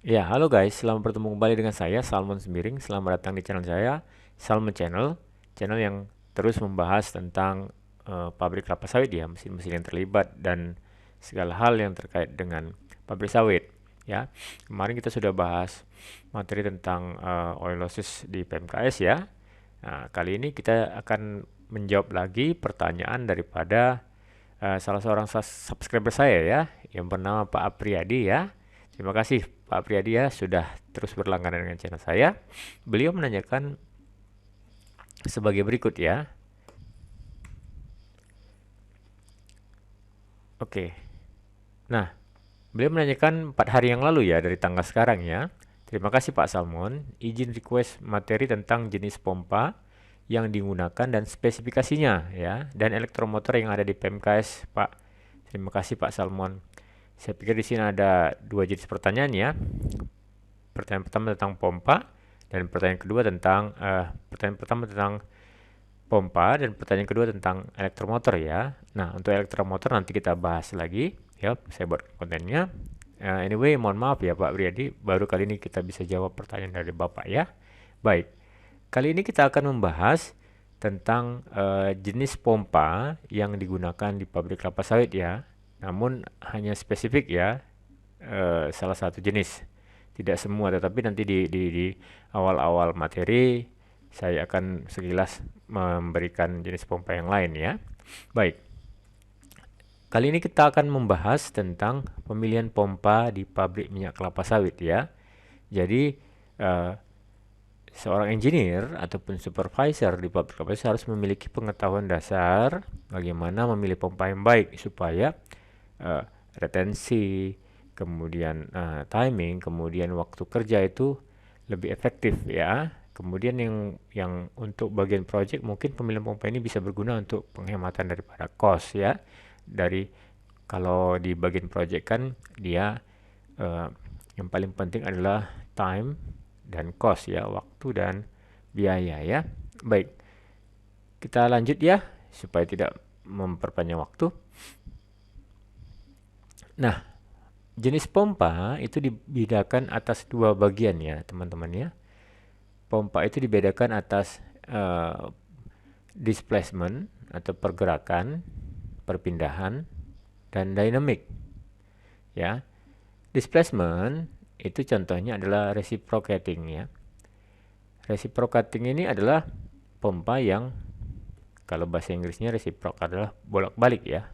Ya, halo guys, selamat bertemu kembali dengan saya Salmon Sembiring. Selamat datang di channel saya, Salmon Channel, channel yang terus membahas tentang pabrik kelapa sawit ya, mesin-mesin yang terlibat dan segala hal yang terkait dengan pabrik sawit. Ya, kemarin kita sudah bahas materi tentang oil losses di PMKS ya. Nah, kali ini kita akan menjawab lagi pertanyaan daripada salah seorang subscriber saya ya, yang bernama Pak Apriyadi ya. Terima kasih Pak Apriyadi ya sudah terus berlangganan dengan channel saya. Beliau menanyakan sebagai berikut ya. Oke. Nah, beliau menanyakan 4 hari yang lalu ya dari tanggal sekarang ya. Terima kasih Pak Salmon, izin request materi tentang jenis pompa yang digunakan dan spesifikasinya ya, dan elektromotor yang ada di PMKS Pak. Terima kasih Pak Salmon. Saya pikir di sini ada dua jenis pertanyaan ya. Pertanyaan pertama tentang pompa dan pertanyaan kedua tentang pertanyaan pertama tentang pompa dan pertanyaan kedua tentang elektromotor ya. Nah, untuk elektromotor nanti kita bahas lagi ya. Saya buat kontennya. Anyway, mohon maaf ya Pak Briyadi, baru kali ini kita bisa jawab pertanyaan dari Bapak ya. Baik, kali ini kita akan membahas tentang jenis pompa yang digunakan di pabrik kelapa sawit ya. Namun hanya spesifik ya, salah satu jenis. Tidak semua, tetapi nanti di awal-awal materi saya akan sekilas memberikan jenis pompa yang lain ya. Baik, kali ini kita akan membahas tentang pemilihan pompa di pabrik minyak kelapa sawit ya. Jadi eh, seorang engineer ataupun supervisor di pabrik kelapa sawit harus memiliki pengetahuan dasar bagaimana memilih pompa yang baik supaya eh, retensi, kemudian timing, kemudian waktu kerja itu lebih efektif ya. Kemudian yang untuk bagian project mungkin pemilihan pompa ini bisa berguna untuk penghematan daripada cost ya. Dari kalau di bagian project kan dia eh, yang paling penting adalah time dan cost ya, waktu dan biaya ya. Baik, kita lanjut ya supaya tidak memperpanjang waktu. Nah, jenis pompa itu dibedakan atas dua bagian ya, teman-teman ya. Pompa itu dibedakan atas displacement atau pergerakan, perpindahan, dan dynamic. Ya, displacement itu contohnya adalah reciprocating ya. Reciprocating ini adalah pompa yang kalau bahasa Inggrisnya reciproc adalah bolak-balik ya.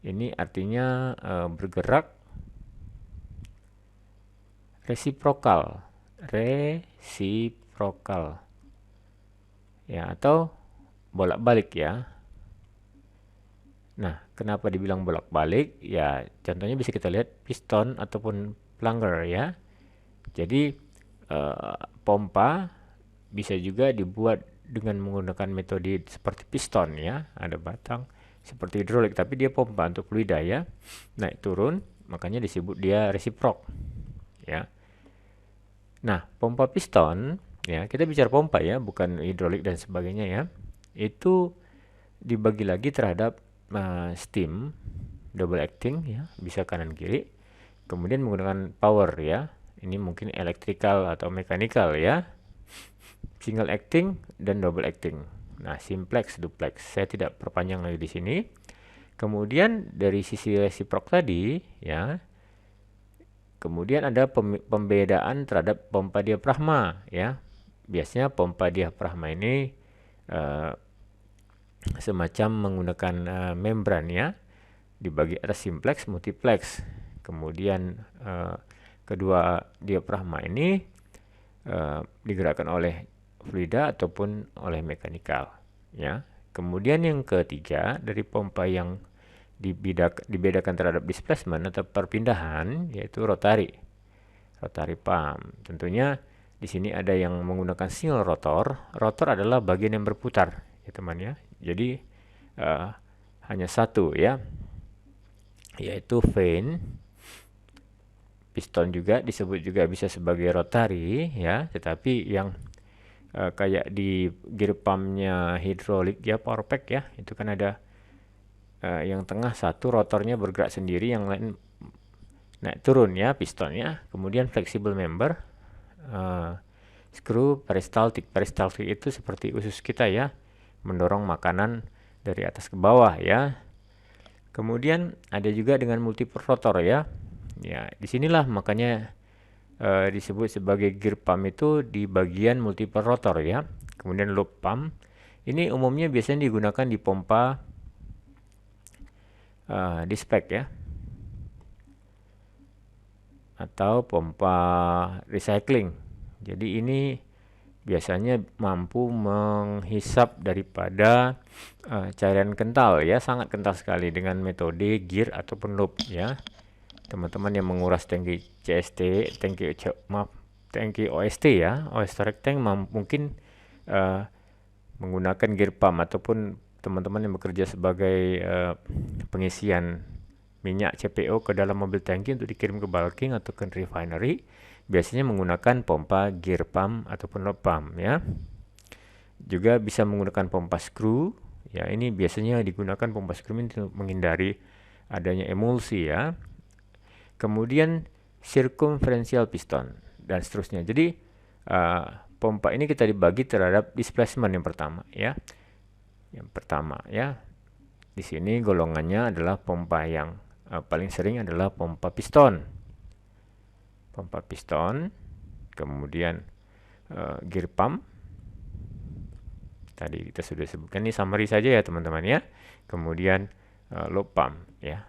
Ini artinya bergerak resiprokal, resiprokal, ya, atau bolak-balik ya. Nah, kenapa dibilang bolak-balik? Ya, contohnya bisa kita lihat piston ataupun plunger ya. Jadi pompa bisa juga dibuat dengan menggunakan metode seperti piston ya. Ada batang seperti hidrolik, tapi dia pompa untuk fluida ya. Naik turun, makanya disebut dia resiprok ya. Nah, pompa piston ya, kita bicara pompa ya, bukan hidrolik dan sebagainya ya. Itu dibagi lagi terhadap steam double acting ya, bisa kanan kiri. Kemudian menggunakan power ya. Ini mungkin electrical atau mechanical ya. Single acting dan double acting. Nah, simplex, duplex. Saya tidak perpanjang lagi di sini. Kemudian dari sisi reciproc tadi ya, kemudian ada pembedaan terhadap pompa diafragma ya. Biasanya pompa diafragma ini uh, semacam menggunakan membran ya. Dibagi atas simplex, multiplex. Kemudian kedua diafragma ini digerakkan oleh fluida ataupun oleh mekanikal ya. Kemudian yang ketiga dari pompa yang dibedakan terhadap displacement atau perpindahan yaitu rotary pump. Tentunya di sini ada yang menggunakan single rotor. Rotor adalah bagian yang berputar ya teman ya. Jadi hanya satu ya, yaitu vane. Piston juga disebut juga bisa sebagai rotary ya, tetapi yang kayak di gear pumpnya hidrolik ya, power pack ya, itu kan ada yang tengah satu rotornya bergerak sendiri, yang lain naik turun ya pistonnya. Kemudian flexible member, screw peristaltik. Peristaltik itu seperti usus kita ya, mendorong makanan dari atas ke bawah ya. Kemudian ada juga dengan multiple rotor ya. Ya, disinilah makanya disebut sebagai gear pump itu di bagian multiple rotor ya. Kemudian loop pump ini umumnya biasanya digunakan di pompa di spek ya, atau pompa recycling. Jadi ini biasanya mampu menghisap daripada cairan kental ya, sangat kental sekali dengan metode gear ataupun loop ya. Teman-teman yang menguras tangki CST, tangki OST ya, Oil-Storage Tank mungkin menggunakan gear pump, ataupun teman-teman yang bekerja sebagai pengisian minyak CPO ke dalam mobil tangki untuk dikirim ke bulking atau ke refinery, biasanya menggunakan pompa gear pump ataupun loop pump ya. Juga bisa menggunakan pompa screw ya, ini biasanya digunakan pompa screw untuk menghindari adanya emulsi ya. Kemudian circumferential piston dan seterusnya. Jadi pompa ini kita dibagi terhadap displacement yang pertama ya. Yang pertama ya. Di sini golongannya adalah pompa yang paling sering adalah pompa piston. Pompa piston, kemudian gear pump. Tadi kita sudah sebutkan, ini summary saja ya teman-teman ya. Kemudian loop pump ya.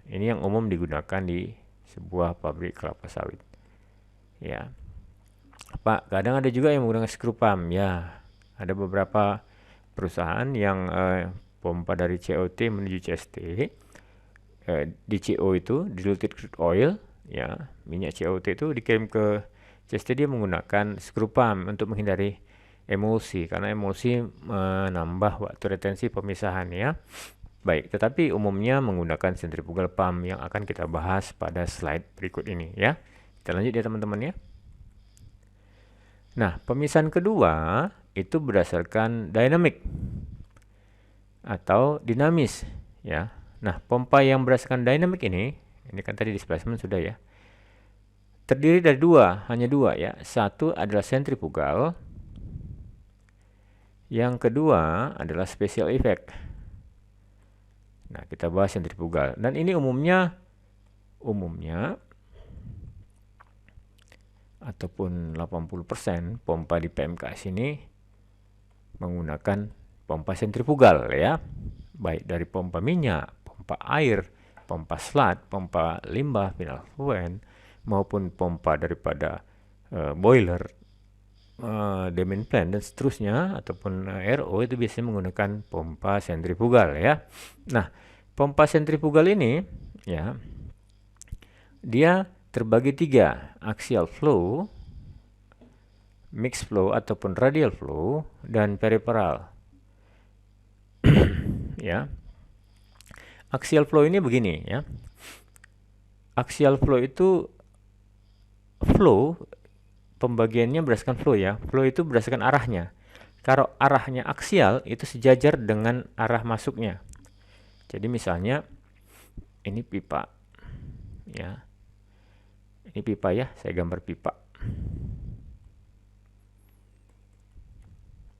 Ini yang umum digunakan di sebuah pabrik kelapa sawit. Ya. Pak, kadang ada juga yang menggunakan screw pump ya. Ada beberapa perusahaan yang pompa dari COT menuju CST. Di CO itu diluted crude oil ya, minyak COT itu dikirim ke CST, dia menggunakan screw pump untuk menghindari emulsi, karena emulsi menambah waktu retensi pemisahan ya. Baik, tetapi umumnya menggunakan centrifugal pump yang akan kita bahas pada slide berikut ini ya. Kita lanjut ya teman-teman ya. Nah, pemisahan kedua itu berdasarkan dynamic atau dinamis ya. Nah, pompa yang berdasarkan dynamic ini kan tadi displacement sudah ya, terdiri dari hanya dua ya. Satu adalah sentrifugal, yang kedua adalah special effect. Nah, kita bahas sentrifugal. Dan ini umumnya ataupun 80% pompa di PMKS ini menggunakan pompa sentrifugal ya. Baik dari pompa minyak, pompa air, pompa slat, pompa limbah, final fluent, maupun pompa daripada boiler, demand plant dan seterusnya, ataupun RO, itu biasanya menggunakan pompa sentrifugal ya. Nah, pompa sentrifugal ini ya, dia terbagi tiga: axial flow, mixed flow ataupun radial flow, dan peripheral. Ya. Axial flow ini begini ya. Axial flow itu flow pembagiannya berdasarkan flow ya. Flow itu berdasarkan arahnya. Kalau arahnya aksial itu sejajar dengan arah masuknya. Jadi misalnya ini pipa ya. Ini pipa ya, saya gambar pipa.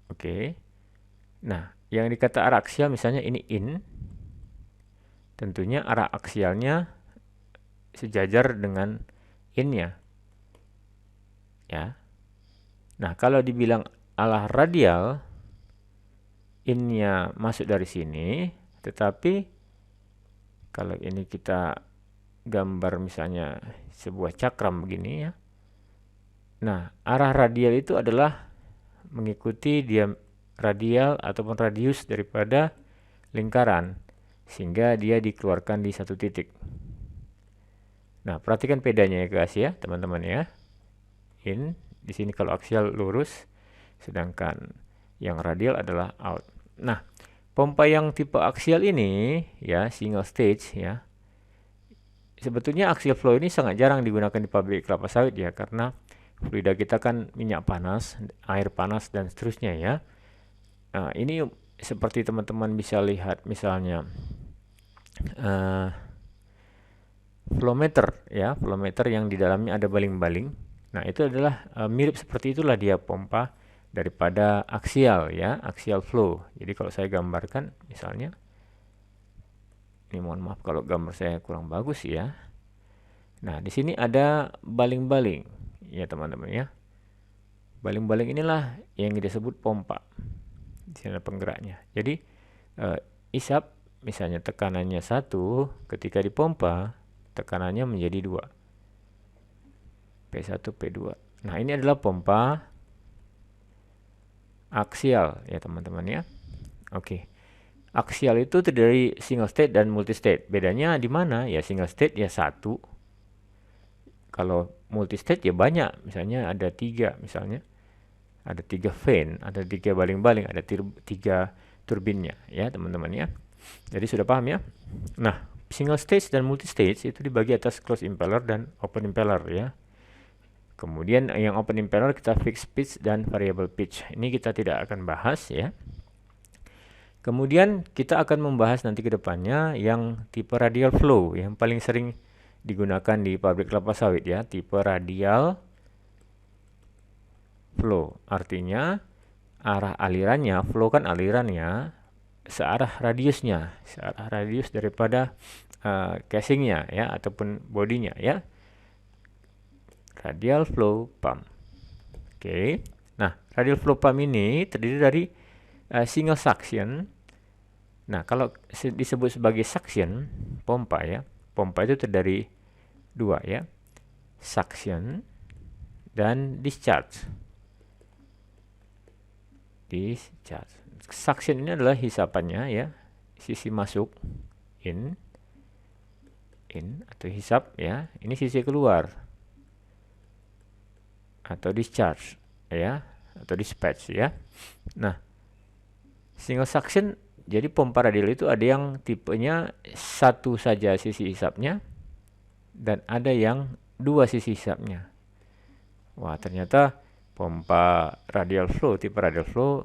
Oke. Nah, yang dikata arah aksial misalnya ini in. Tentunya arah aksialnya sejajar dengan in-nya. Ya. Nah, kalau dibilang arah radial, in-nya masuk dari sini, tetapi kalau ini kita gambar misalnya sebuah cakram begini ya. Nah, arah radial itu adalah mengikuti radial ataupun radius daripada lingkaran, sehingga dia dikeluarkan di satu titik. Nah, perhatikan bedanya ya guys ya, teman-teman ya. In, di sini kalau aksial lurus, sedangkan yang radial adalah out. Nah, pompa yang tipe aksial ini ya, single stage ya, sebetulnya axial flow ini sangat jarang digunakan di pabrik kelapa sawit ya, karena fluida kita kan minyak panas, air panas, dan seterusnya ya. Nah, ini seperti teman-teman bisa lihat misalnya flow meter ya, flow meter yang di dalamnya ada baling-baling. Nah, itu adalah mirip seperti itulah dia pompa daripada aksial ya, aksial flow. Jadi kalau saya gambarkan misalnya, ini mohon maaf kalau gambar saya kurang bagus ya. Nah, di sini ada baling-baling ya teman-teman ya. Baling-baling inilah yang disebut pompa. Di sini ada penggeraknya. Jadi isap misalnya tekanannya 1, ketika dipompa tekanannya menjadi 2. P1, P2. Nah, ini adalah pompa aksial ya teman-teman ya. Oke. Aksial itu terdiri dari single state dan multi state. Bedanya di mana? Ya single state ya 1. Kalau multi state ya banyak. Misalnya ada 3 misalnya. Ada 3 fan, ada 3 baling-baling, ada 3 turbinnya ya teman-teman ya. Jadi sudah paham ya? Nah, single stage dan multi stage itu dibagi atas closed impeller dan open impeller ya. Kemudian yang open impeller kita fixed pitch dan variable pitch. Ini kita tidak akan bahas ya. Kemudian kita akan membahas nanti ke depannya yang tipe radial flow yang paling sering digunakan di pabrik kelapa sawit ya, tipe radial flow. Artinya arah alirannya, flow kan alirannya searah radius daripada casingnya ya ataupun bodinya ya. Radial flow pump. Oke. Nah, radial flow pump ini terdiri dari single suction. Nah, kalau disebut sebagai suction pompa ya, pompa itu terdiri 2 ya, suction dan discharge. Suction ini adalah hisapannya ya, sisi masuk in atau hisap ya, ini sisi keluar atau discharge ya, atau dispatch ya. Nah, single suction jadi pompa radial itu ada yang tipenya 1 saja sisi hisapnya dan ada yang 2 sisi hisapnya. Wah, ternyata pompa radial flow, tipe radial flow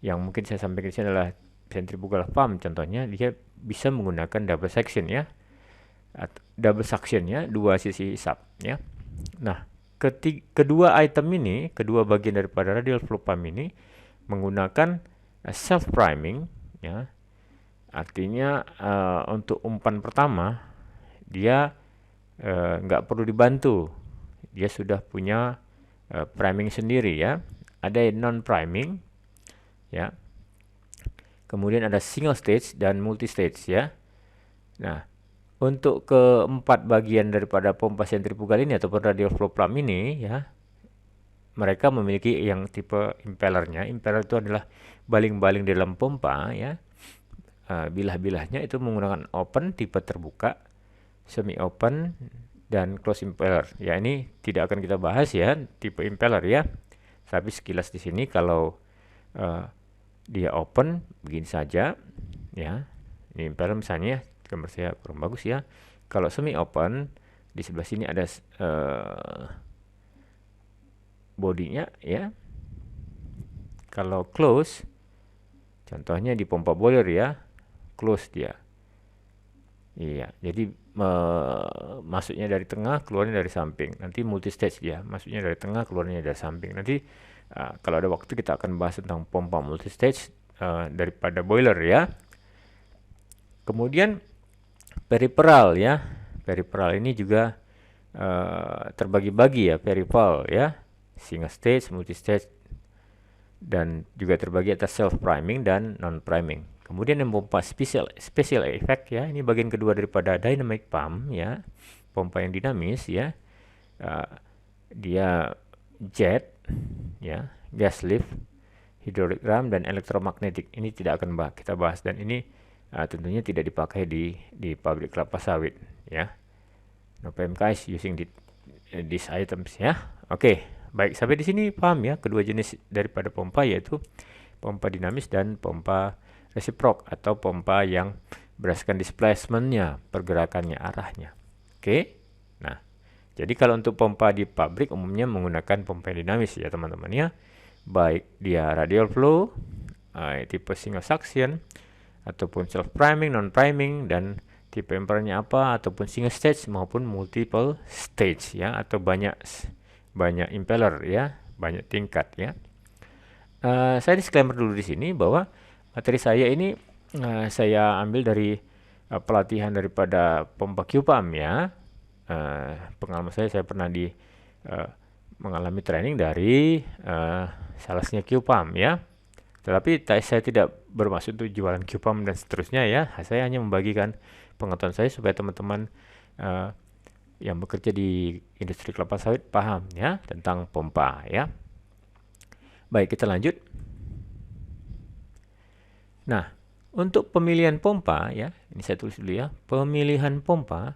yang mungkin saya sampaikan di sini adalah centrifugal pump contohnya, dia bisa menggunakan double section ya. Double suction ya, 2 sisi hisap ya. Nah, kedua item ini, kedua bagian daripada radial flow pump ini menggunakan self priming ya. Artinya untuk umpan pertama dia nggak perlu dibantu, dia sudah punya priming sendiri ya. Ada non priming ya. Kemudian ada single stage dan multi stage ya. Nah, untuk keempat bagian daripada pompa sentrifugal ini ataupun radial flow pump ini ya, mereka memiliki yang tipe impellernya. Impeller itu adalah baling-baling di dalam pompa ya. Bilah-bilahnya itu menggunakan open, tipe terbuka, semi open, dan close impeller. Ya, ini tidak akan kita bahas ya tipe impeller ya. Tapi sekilas di sini kalau dia open begini saja ya. Ini impeller misalnya, gambar saya kurang bagus ya. Kalau semi open di sebelah sini ada bodinya ya. Kalau close contohnya di pompa boiler ya, close dia. Iya, jadi masuknya dari tengah, keluarnya dari samping. Nanti multi stage dia, masuknya dari tengah, keluarnya dari samping. Nanti kalau ada waktu kita akan bahas tentang pompa multi stage daripada boiler ya. Kemudian peripheral ya. Peripheral ini juga terbagi-bagi ya, peripheral ya. Single stage, multi stage, dan juga terbagi atas self priming dan non priming. Kemudian yang pompa special effect ya, ini bagian kedua daripada dynamic pump ya, pompa yang dinamis ya. Dia jet ya, gas lift, hydraulic ram, dan electromagnetic. Ini tidak akan kita bahas, dan ini tentunya tidak dipakai di pabrik kelapa sawit ya. No PMKs using these items ya. Oke, baik, sampai di sini paham ya kedua jenis daripada pompa, yaitu pompa dinamis dan pompa reciproc atau pompa yang berdasarkan displacementnya, pergerakannya, arahnya. Oke. Nah, jadi kalau untuk pompa di pabrik umumnya menggunakan pompa dinamis ya teman-teman ya. Baik dia radial flow, tipe single suction, ataupun self priming, non priming, dan tipe impelernya apa, ataupun single stage maupun multiple stage ya, atau banyak impeller ya, banyak tingkat ya. Saya disclaimer dulu di sini bahwa materi saya ini saya ambil dari pelatihan daripada pompa QPAM ya. Pengalaman saya pernah mengalami training dari salesnya QPAM ya. Tetapi saya tidak bermaksud untuk jualan QPAM dan seterusnya ya. Saya hanya membagikan pengetahuan saya supaya teman-teman yang bekerja di industri kelapa sawit paham ya tentang pompa ya. Baik, kita lanjut. Nah, untuk pemilihan pompa ya, ini saya tulis dulu ya. Pemilihan pompa.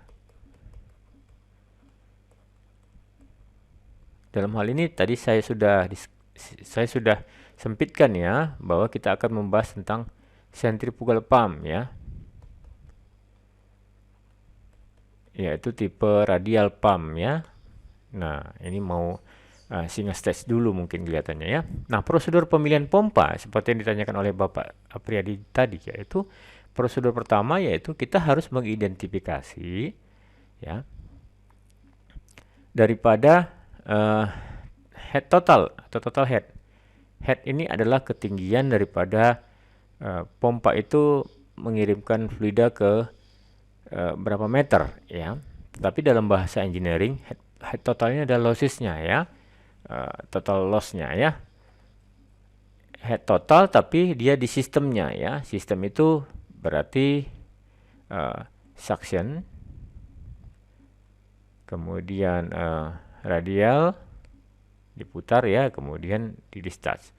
Dalam hal ini tadi saya sudah sempitkan ya, bahwa kita akan membahas tentang centrifugal pump ya, yaitu tipe radial pump ya. Nah, ini mau single stage dulu mungkin kelihatannya ya. Nah, prosedur pemilihan pompa seperti yang ditanyakan oleh Bapak Apriyadi tadi, yaitu prosedur pertama yaitu kita harus mengidentifikasi ya daripada head total atau total head. Head ini adalah ketinggian daripada pompa itu mengirimkan fluida ke berapa meter ya. Tetapi dalam bahasa engineering head totalnya adalah lossesnya ya, total lossnya ya. Head total tapi dia di sistemnya ya. Sistem itu berarti suction, kemudian radial diputar ya, kemudian di discharge.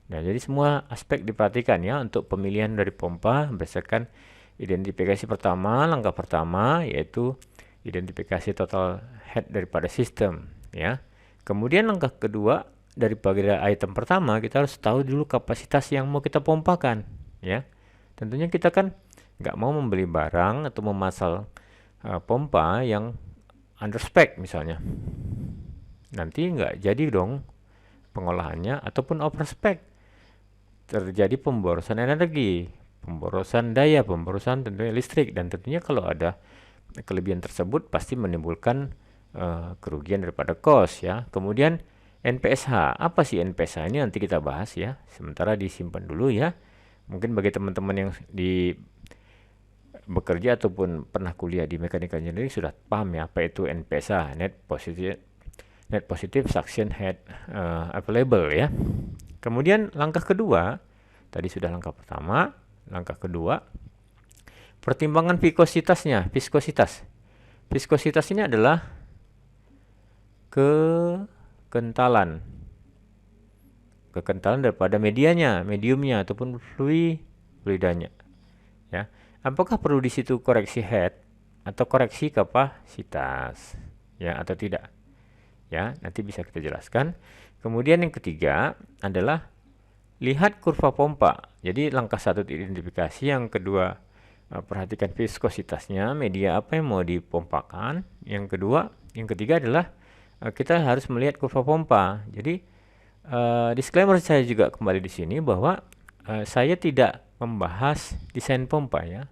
Nah, jadi semua aspek diperhatikan ya untuk pemilihan dari pompa berdasarkan identifikasi pertama. Langkah pertama yaitu identifikasi total head daripada sistem ya. Kemudian langkah kedua daripada item pertama, kita harus tahu dulu kapasitas yang mau kita pompakan ya. Tentunya kita kan nggak mau membeli barang atau memasang pompa yang under spec misalnya. Nanti nggak jadi dong pengolahannya, ataupun over spec. Terjadi pemborosan energi, pemborosan daya, pemborosan tentunya listrik, dan tentunya kalau ada kelebihan tersebut pasti menimbulkan kerugian daripada cost ya. Kemudian NPSH, apa sih NPSH ini nanti kita bahas ya. Sementara disimpan dulu ya. Mungkin bagi teman-teman yang bekerja ataupun pernah kuliah di mechanical engineering sudah paham ya apa itu NPSH, net positive suction head available ya. Kemudian langkah kedua, tadi sudah langkah pertama, langkah kedua pertimbangan viskositasnya. Viskositas ini adalah kekentalan daripada mediumnya ataupun fluidanya ya. Apakah perlu di situ koreksi head atau koreksi kapasitas ya atau tidak ya, nanti bisa kita jelaskan. Kemudian yang ketiga adalah lihat kurva pompa. Jadi langkah satu identifikasi, yang kedua perhatikan viskositasnya, media apa yang mau dipompakan. Yang ketiga adalah kita harus melihat kurva pompa. Jadi disclaimer saya juga kembali di sini bahwa saya tidak membahas desain pompa ya.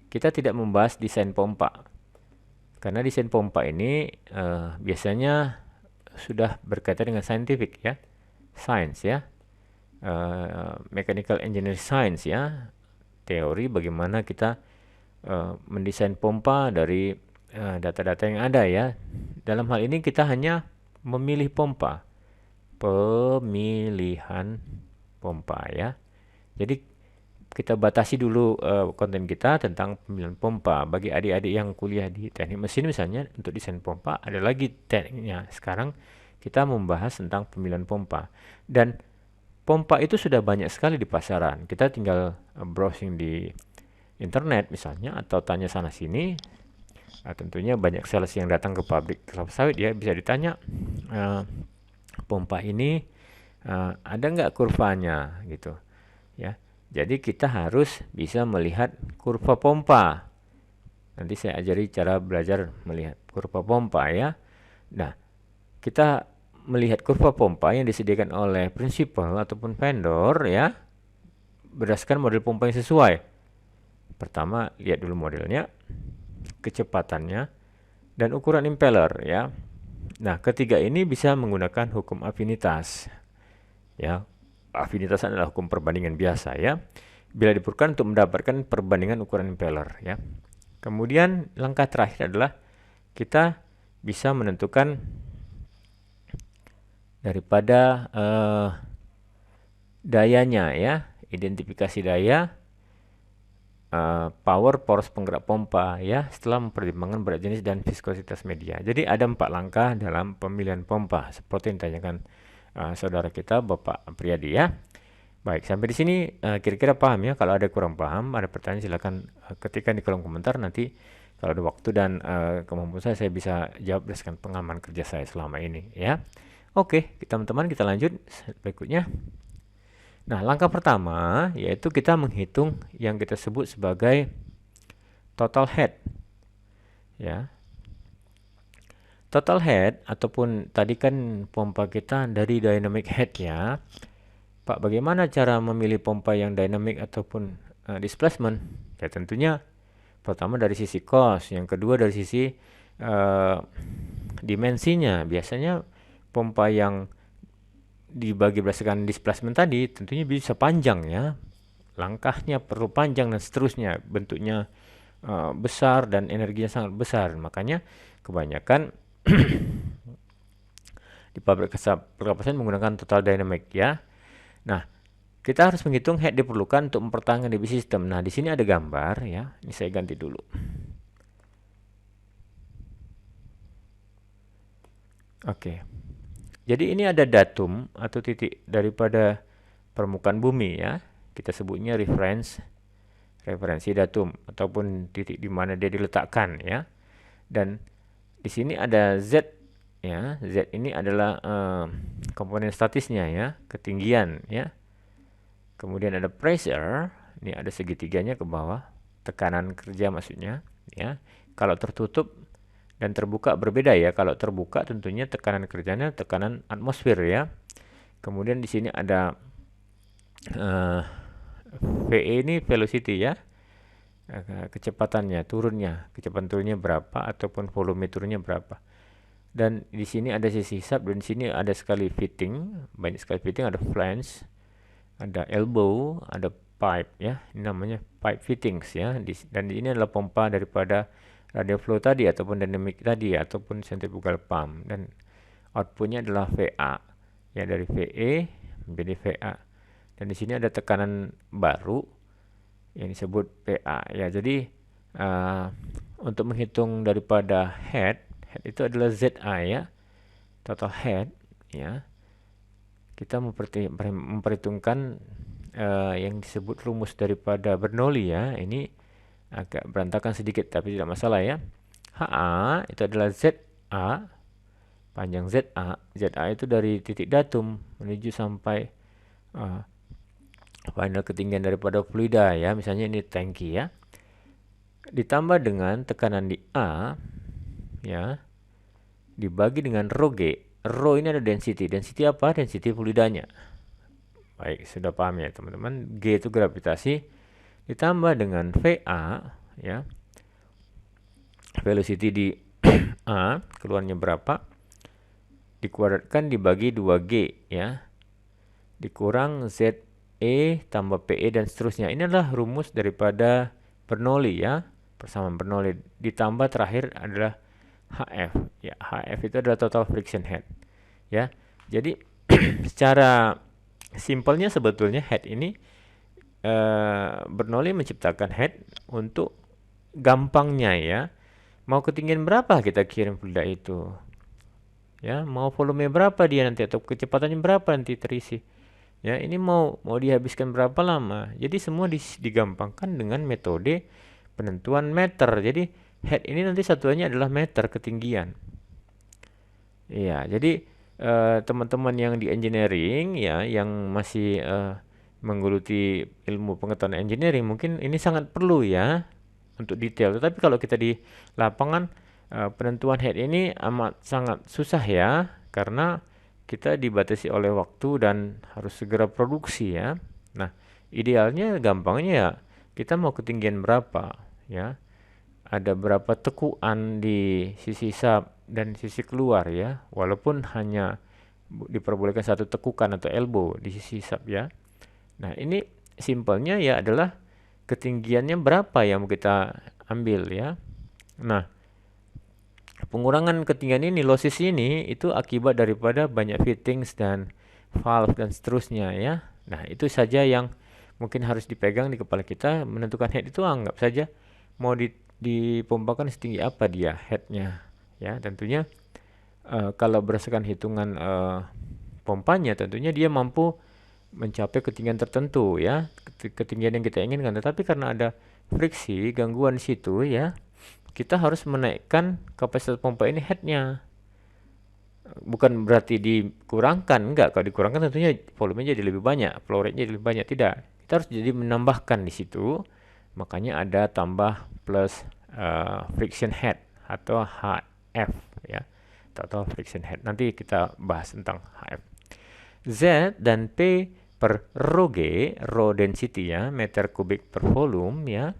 Kita tidak membahas desain pompa. Karena desain pompa ini biasanya sudah berkaitan dengan scientific ya, science ya, mechanical engineering science ya, teori bagaimana kita mendesain pompa dari data-data yang ada ya. Dalam hal ini kita hanya memilih pompa, pemilihan pompa ya. Jadi kita batasi dulu konten kita tentang pemilihan pompa. Bagi adik-adik yang kuliah di teknik mesin misalnya, untuk desain pompa ada lagi tekniknya. Sekarang kita membahas tentang pemilihan pompa. Dan pompa itu sudah banyak sekali di pasaran. Kita tinggal browsing di internet misalnya, atau tanya sana sini. Tentunya banyak sales yang datang ke pabrik kelapa sawit ya, bisa ditanya pompa ini ada nggak kurvanya gitu ya. Jadi kita harus bisa melihat kurva pompa. Nanti saya ajari cara belajar melihat kurva pompa ya. Nah, kita melihat kurva pompa yang disediakan oleh prinsipal ataupun vendor ya, berdasarkan model pompa yang sesuai. Pertama, lihat dulu modelnya, kecepatannya, dan ukuran impeller ya. Nah, ketiga ini bisa menggunakan hukum afinitas. Ya, afinitas adalah hukum perbandingan biasa ya. Bila diperlukan untuk mendapatkan perbandingan ukuran impeller ya. Kemudian langkah terakhir adalah kita bisa menentukan daripada dayanya ya, identifikasi daya, power poros penggerak pompa ya, setelah mempertimbangkan berat jenis dan viskositas media. Jadi ada 4 langkah dalam pemilihan pompa seperti yang ditanyakan saudara kita Bapak Priyadi ya. Baik, sampai di sini kira-kira paham ya. Kalau ada kurang paham, ada pertanyaan silakan ketikkan di kolom komentar. Nanti kalau ada waktu dan kemampuan saya bisa jawab berdasarkan pengalaman kerja saya selama ini ya. Oke, teman-teman kita lanjut berikutnya. Nah, langkah pertama yaitu kita menghitung yang kita sebut sebagai total head. Ya. Total head ataupun tadi kan pompa kita dari dynamic head ya. Pak, bagaimana cara memilih pompa yang dynamic ataupun displacement? Ya tentunya pertama dari sisi cost, yang kedua dari sisi dimensinya. Biasanya pompa yang dibagi berdasarkan displacement tadi tentunya bisa panjang ya. Langkahnya perlu panjang dan seterusnya. Bentuknya besar dan energinya sangat besar. Makanya kebanyakan di pabrik perkapasan menggunakan total dynamic ya. Nah, kita harus menghitung head diperlukan untuk mempertahankan DB system. Nah, di sini ada gambar ya. Ini saya ganti dulu. Oke. Jadi ini ada datum atau titik daripada permukaan bumi ya. Kita sebutnya referensi datum ataupun titik di mana dia diletakkan ya. Dan di sini ada Z ya. Z ini adalah komponen statisnya ya, ketinggian ya. Kemudian ada pressure, ini ada segitiganya ke bawah, tekanan kerja maksudnya ya. Kalau tertutup dan terbuka berbeda ya. Kalau terbuka tentunya tekanan kerjanya tekanan atmosfer ya. Kemudian di sini ada VE ini velocity ya. Kecepatannya, kecepatan turunnya berapa ataupun volume turunnya berapa. Dan di sini ada sisi hisap dan di sini ada sekali fitting, banyak sekali fitting, ada flange, ada elbow, ada pipe ya. Ini namanya pipe fittings ya. Dan di ini adalah pompa daripada radial flow tadi ataupun dynamic tadi ataupun centrifugal pump, dan outputnya adalah VA ya, dari VE menjadi VA. Dan di sini ada tekanan baru yang disebut PA ya. Jadi untuk menghitung daripada head itu adalah ZA ya, total head ya. Kita memperhitungkan yang disebut rumus daripada Bernoulli ya. Ini agak berantakan sedikit tapi tidak masalah ya. HA itu adalah ZA, panjang ZA. ZA itu dari titik datum menuju sampai final ketinggian daripada fluida ya. Misalnya ini tangki ya. Ditambah dengan tekanan di A ya, dibagi dengan rho G. Rho ini ada density. Density apa? Density fluidanya. Baik, sudah paham ya teman-teman. G itu gravitasi ditambah dengan VA ya. Velocity di A keluarnya berapa? Dikuadratkan dibagi 2G ya. Dikurang ZE tambah PE dan seterusnya. Ini adalah rumus daripada Bernoulli ya. Persamaan Bernoulli ditambah terakhir adalah HF ya. HF itu adalah total friction head ya. Jadi secara simpelnya sebetulnya head ini Bernoulli menciptakan head untuk gampangnya ya. Mau ketinggian berapa kita kirim fluida itu ya, mau volume berapa dia nanti atau kecepatannya berapa nanti terisi ya, ini mau dihabiskan berapa lama. Jadi semua digampangkan dengan metode penentuan meter. Jadi head ini nanti satuannya adalah meter ketinggian. Iya, jadi teman-teman yang di engineering ya, yang masih menggeluti ilmu pengetahuan engineering, mungkin ini sangat perlu ya untuk detail. Tetapi kalau kita di lapangan penentuan head ini amat sangat susah ya, karena kita dibatasi oleh waktu dan harus segera produksi ya. Nah, idealnya gampangnya ya kita mau ketinggian berapa ya, ada berapa tekuan di sisi sub dan sisi keluar ya, walaupun hanya diperbolehkan satu tekukan atau elbow di sisi sub ya. Nah, ini simpelnya ya adalah ketinggiannya berapa yang mau kita ambil ya. Nah, pengurangan ketinggian ini, losses ini itu akibat daripada banyak fittings dan valve dan seterusnya ya. Nah, itu saja yang mungkin harus dipegang di kepala kita. Menentukan head itu anggap saja mau dipompakan setinggi apa dia headnya ya. Tentunya kalau berdasarkan hitungan pompanya, tentunya dia mampu mencapai ketinggian tertentu ya, ketinggian yang kita inginkan. Tetapi karena ada friksi, gangguan di situ ya, kita harus menaikkan kapasitas pompa ini headnya. Bukan berarti dikurangkan, enggak. Kalau dikurangkan tentunya volumenya jadi lebih banyak, flow rate-nya jadi lebih banyak. Tidak, kita harus jadi menambahkan di situ. Makanya ada tambah plus friction head atau HF ya, total friction head. Nanti kita bahas tentang HF. Z dan P per rho G, rho density ya, meter kubik per volume ya,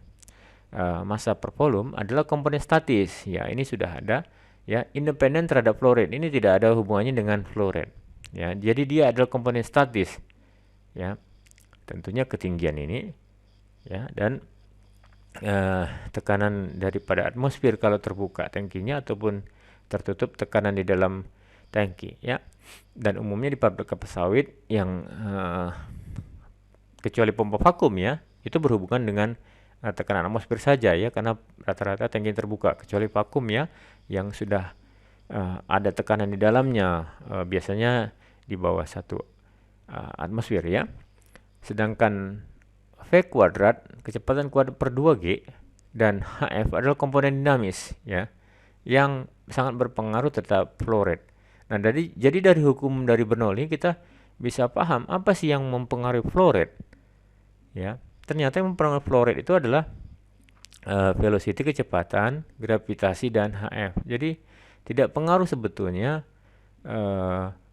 massa per volume adalah komponen statis ya. Ini sudah ada ya, independen terhadap flow rate. Ini tidak ada hubungannya dengan flow rate ya. Jadi dia adalah komponen statis ya. Tentunya ketinggian ini ya, dan tekanan daripada atmosfer kalau terbuka tangkinya ataupun tertutup tekanan di dalam tangki ya. Dan umumnya di pabrik kelapa sawit yang kecuali pompa vakum ya, itu berhubungan dengan tekanan atmosfer saja ya, karena rata-rata tangki terbuka, kecuali vakum ya yang sudah ada tekanan di dalamnya, biasanya di bawah 1 atmosfer ya. Sedangkan V kuadrat, kecepatan kuadrat per 2G, dan HF adalah komponen dinamis ya, yang sangat berpengaruh terhadap flow rate. Nah, jadi dari hukum dari Bernoulli kita bisa paham apa sih yang mempengaruhi flow rate ya. Ternyata yang mempengaruhi flow rate itu adalah velocity, kecepatan, gravitasi, dan HF. Jadi tidak pengaruh sebetulnya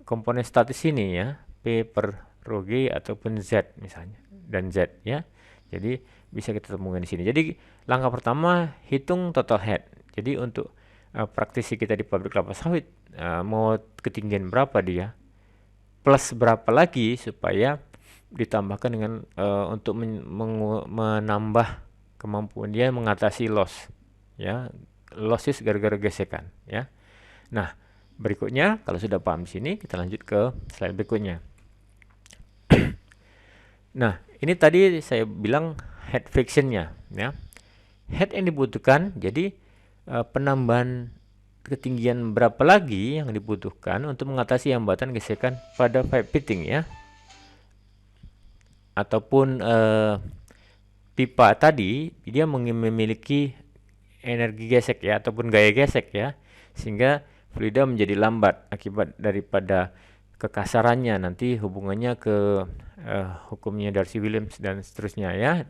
komponen statis ini ya, P per rho G ataupun Z misalnya, dan Z ya. Jadi bisa kita temukan di sini. Jadi langkah pertama, hitung total head. Jadi untuk praktisi kita di pabrik kelapa sawit, mau ketinggian berapa dia, plus berapa lagi supaya ditambahkan dengan untuk menambah kemampuan dia mengatasi loss ya, losses gara-gara gesekan ya. Nah, berikutnya kalau sudah paham di sini, kita lanjut ke slide berikutnya. Nah, ini tadi saya bilang head frictionnya ya. Head yang dibutuhkan, jadi penambahan ketinggian berapa lagi yang dibutuhkan untuk mengatasi hambatan gesekan pada pipe fitting ya, ataupun pipa tadi dia memiliki energi gesek ya, ataupun gaya gesek ya, sehingga fluida menjadi lambat akibat daripada kekasarannya. Nanti hubungannya ke hukumnya Darcy-Williams dan seterusnya ya,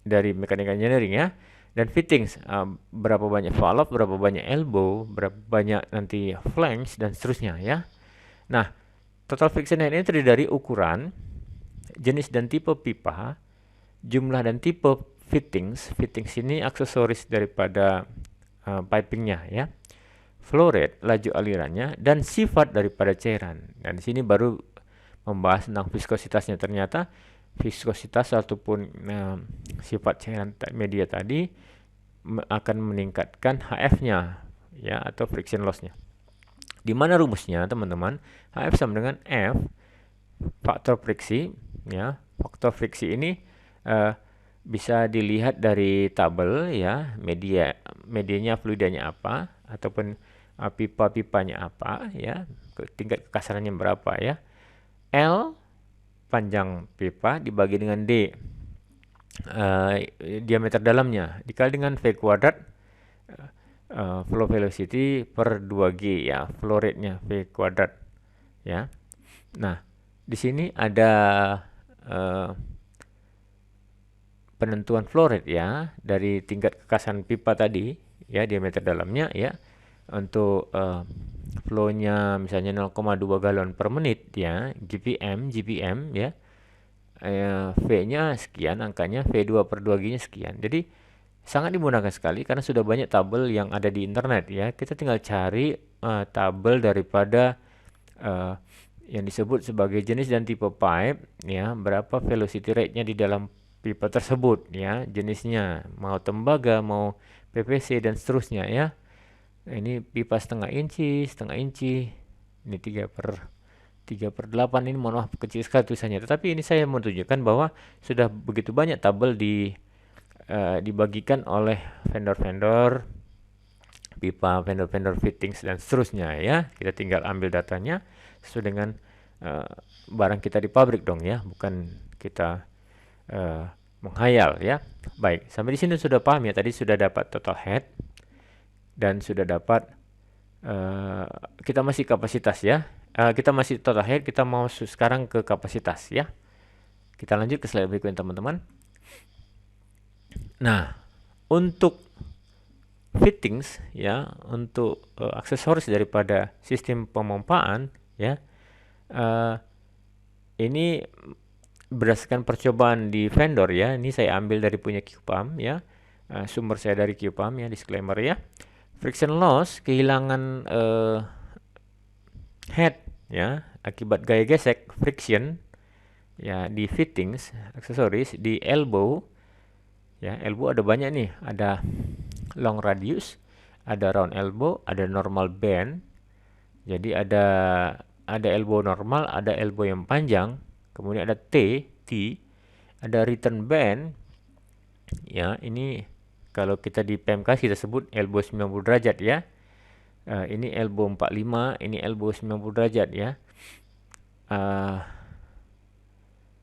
dari mekanika engineering ya. Dan fittings, berapa banyak valve, berapa banyak elbow, berapa banyak nanti flange dan seterusnya ya. Nah, total friction head ini terdiri dari ukuran, jenis dan tipe pipa, jumlah dan tipe fittings. Fittings ini aksesoris daripada pipingnya ya. Flow rate, laju alirannya, dan sifat daripada cairan. Dan di sini baru membahas tentang viskositasnya. Ternyata viskositas ataupun sifat cairan media tadi akan meningkatkan HF-nya ya, atau friction loss-nya. Di mana rumusnya, teman-teman? HF sama dengan F faktor friksi ya. Faktor friksi ini bisa dilihat dari tabel ya, medianya fluidanya apa, ataupun pipa-pipanya apa ya, tingkat kekasarannya berapa ya. L panjang pipa dibagi dengan D diameter dalamnya dikali dengan V kuadrat flow velocity per 2G ya, flow rate-nya V kuadrat ya. Nah, di sini ada penentuan flow rate ya, dari tingkat kekasaran pipa tadi ya, diameter dalamnya ya. Untuk flow-nya misalnya 0,2 galon per menit ya, GPM ya. V-nya sekian angkanya, V2/2G-nya sekian. Jadi sangat dimudahkan sekali karena sudah banyak tabel yang ada di internet ya. Kita tinggal cari tabel daripada yang disebut sebagai jenis dan tipe pipe ya, berapa velocity rate-nya di dalam pipa tersebut ya, jenisnya mau tembaga, mau PVC dan seterusnya ya. Ini pipa setengah inci, ini 3/8, ini mohon maaf kecil sekali tulisannya. Tetapi ini saya mau tunjukkan bahwa sudah begitu banyak tabel dibagikan oleh vendor-vendor pipa, vendor-vendor fittings dan seterusnya ya. Kita tinggal ambil datanya sesuai dengan barang kita di pabrik dong ya, bukan kita menghayal ya. Baik, sampai di sini sudah paham ya. Tadi sudah dapat total head dan sudah dapat kita masih kapasitas ya. Kita masih total head, kita mau sekarang ke kapasitas ya. Kita lanjut ke slide berikutnya teman-teman. Nah, untuk fittings ya, untuk aksesoris daripada sistem pemompaan ya, ini berdasarkan percobaan di vendor ya. Ini saya ambil dari punya QPAM ya, sumber saya dari QPAM ya, disclaimer ya. Friction loss, kehilangan head ya akibat gaya gesek, friction ya di fittings aksesoris di elbow ya. Elbow ada banyak nih, ada long radius, ada round elbow, ada normal bend. Jadi ada elbow normal, ada elbow yang panjang, kemudian ada T, ada return bend ya. Ini kalau kita di PMK kita sebut elbow 90 derajat ya. Ini elbow 45, ini elbow 90 derajat ya.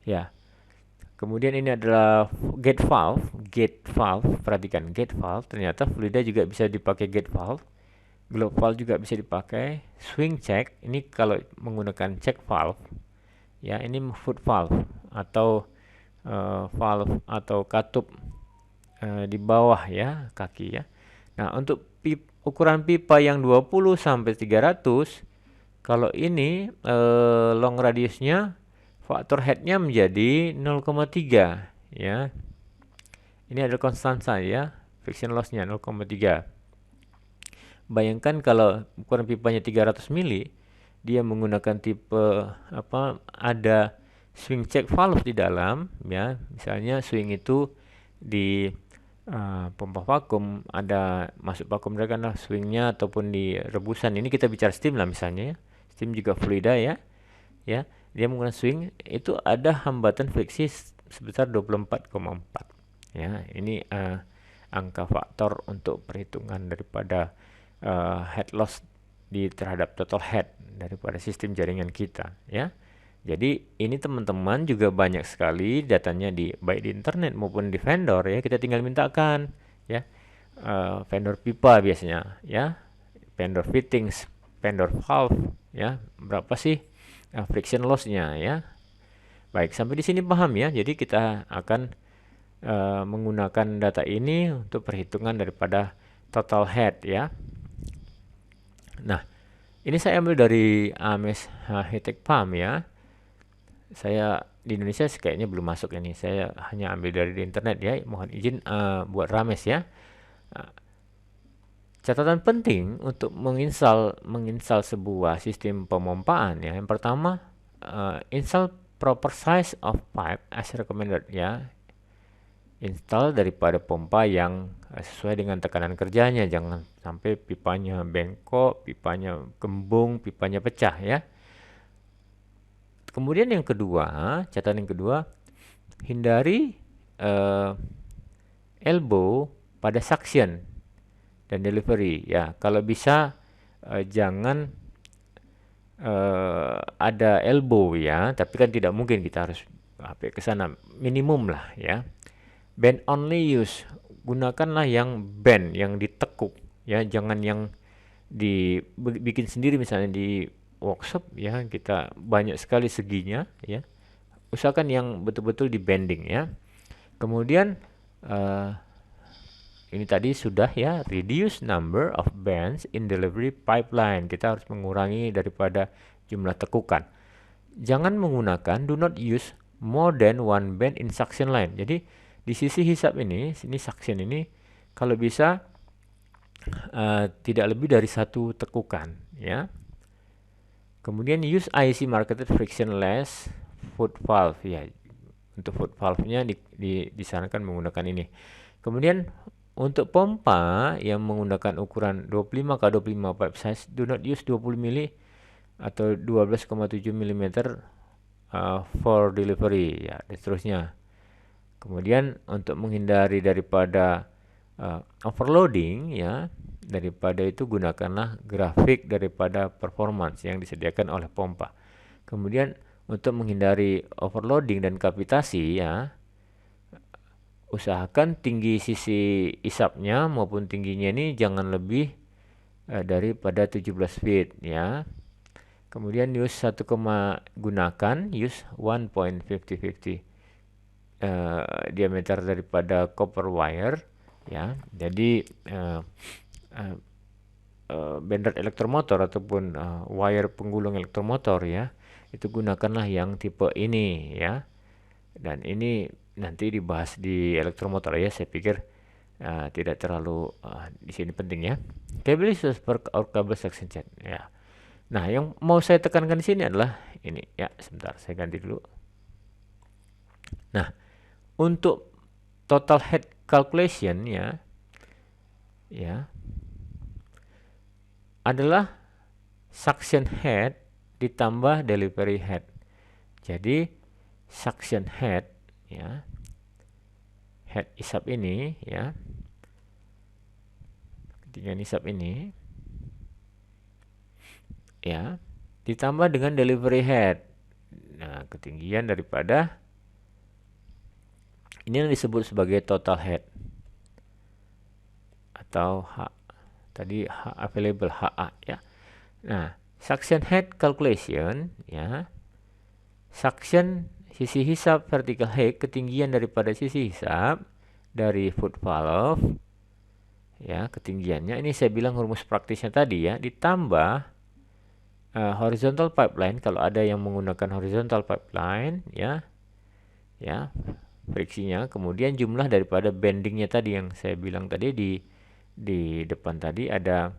Ya. Kemudian ini adalah gate valve. Perhatikan gate valve. Ternyata fluida juga bisa dipakai gate valve. Globe valve juga bisa dipakai. Swing check. Ini kalau menggunakan check valve. Ya, ini foot valve atau valve atau katup di bawah ya, kaki ya. Nah, untuk ukuran pipa yang 20 sampai 300, kalau ini long radiusnya faktor headnya menjadi 0,3 ya. Ini adalah konstanta ya, friction lossnya 0,3. Bayangkan kalau ukuran pipanya 300 mili, dia menggunakan tipe ada swing check valve di dalam ya. Misalnya swing itu di pompa vakum, ada masuk vakum kan swingnya, ataupun di rebusan. Ini kita bicara steam lah misalnya ya. Steam juga fluida ya. Dia menggunakan swing, itu ada hambatan friksi sebesar 24,4 ya. Ini angka faktor untuk perhitungan daripada head loss terhadap total head daripada sistem jaringan kita ya. Jadi ini teman-teman juga banyak sekali datanya baik di internet maupun di vendor ya. Kita tinggal mintakan ya, vendor pipa biasanya ya, vendor fittings, vendor valve ya, berapa sih friction loss-nya ya. Baik, sampai di sini paham ya. Jadi kita akan menggunakan data ini untuk perhitungan daripada total head ya. Nah, ini saya ambil dari Ames Hitech Pump ya. Saya di Indonesia kayaknya belum masuk ini. Saya hanya ambil dari di internet ya. Mohon izin buat Rames ya. Catatan penting untuk menginstal sebuah sistem pemompaan ya. Yang pertama, install proper size of pipe as recommended ya. Install daripada pompa yang sesuai dengan tekanan kerjanya. Jangan sampai pipanya bengkok, pipanya gembung, pipanya pecah ya. Kemudian yang kedua, catatan yang kedua, hindari elbow pada suction dan delivery ya. Kalau bisa jangan ada elbow ya, tapi kan tidak mungkin kita harus sampai ke sana, minimum lah ya. Bend only use, gunakanlah yang bend, yang ditekuk ya, jangan yang dibikin sendiri misalnya di workshop ya, kita banyak sekali seginya ya. Usahakan yang betul-betul di bending ya. Kemudian ini tadi sudah ya, reduce number of bends in delivery pipeline. Kita harus mengurangi daripada jumlah tekukan. Jangan menggunakan, do not use more than one bend in suction line. Jadi di sisi hisap ini suction ini kalau bisa tidak lebih dari satu tekukan, ya. Kemudian use IC marketed frictionless foot valve, ya. Untuk foot valve-nya disarankan menggunakan ini. Kemudian untuk pompa yang menggunakan ukuran 25x25 pipe size, do not use 20 mili atau 12,7 mm for delivery, ya, dan seterusnya. Kemudian untuk menghindari daripada overloading, ya, daripada itu gunakanlah grafik daripada performance yang disediakan oleh pompa. Kemudian untuk menghindari overloading dan kavitasi, ya, usahakan tinggi sisi isapnya maupun tingginya ini jangan lebih daripada 17 feet, ya. Kemudian use 1,50 diameter daripada copper wire, ya. Jadi bendera elektromotor ataupun wire penggulung elektromotor, ya, itu gunakanlah yang tipe ini, ya. Dan ini nanti dibahas di elektromotor, ya. Saya pikir tidak terlalu di sini penting, ya. Cable is per our cable section set, ya. Nah, yang mau saya tekankan di sini adalah ini, ya. Sebentar, saya ganti dulu. Nah, untuk total head calculation, ya, adalah suction head ditambah delivery head. Jadi suction head, ya, head isap ini, ya, ketinggian isap ini, ya, ditambah dengan delivery head. Nah, ketinggian daripada ini yang disebut sebagai total head atau H, tadi H available, HA, ya. Nah, suction head calculation, ya, suction sisi hisap vertical head, ketinggian daripada sisi hisap dari foot valve, ya, ketinggiannya ini saya bilang rumus praktisnya tadi, ya, ditambah horizontal pipeline kalau ada yang menggunakan horizontal pipeline, ya, friksinya, kemudian jumlah daripada bendingnya tadi yang saya bilang tadi di depan tadi ada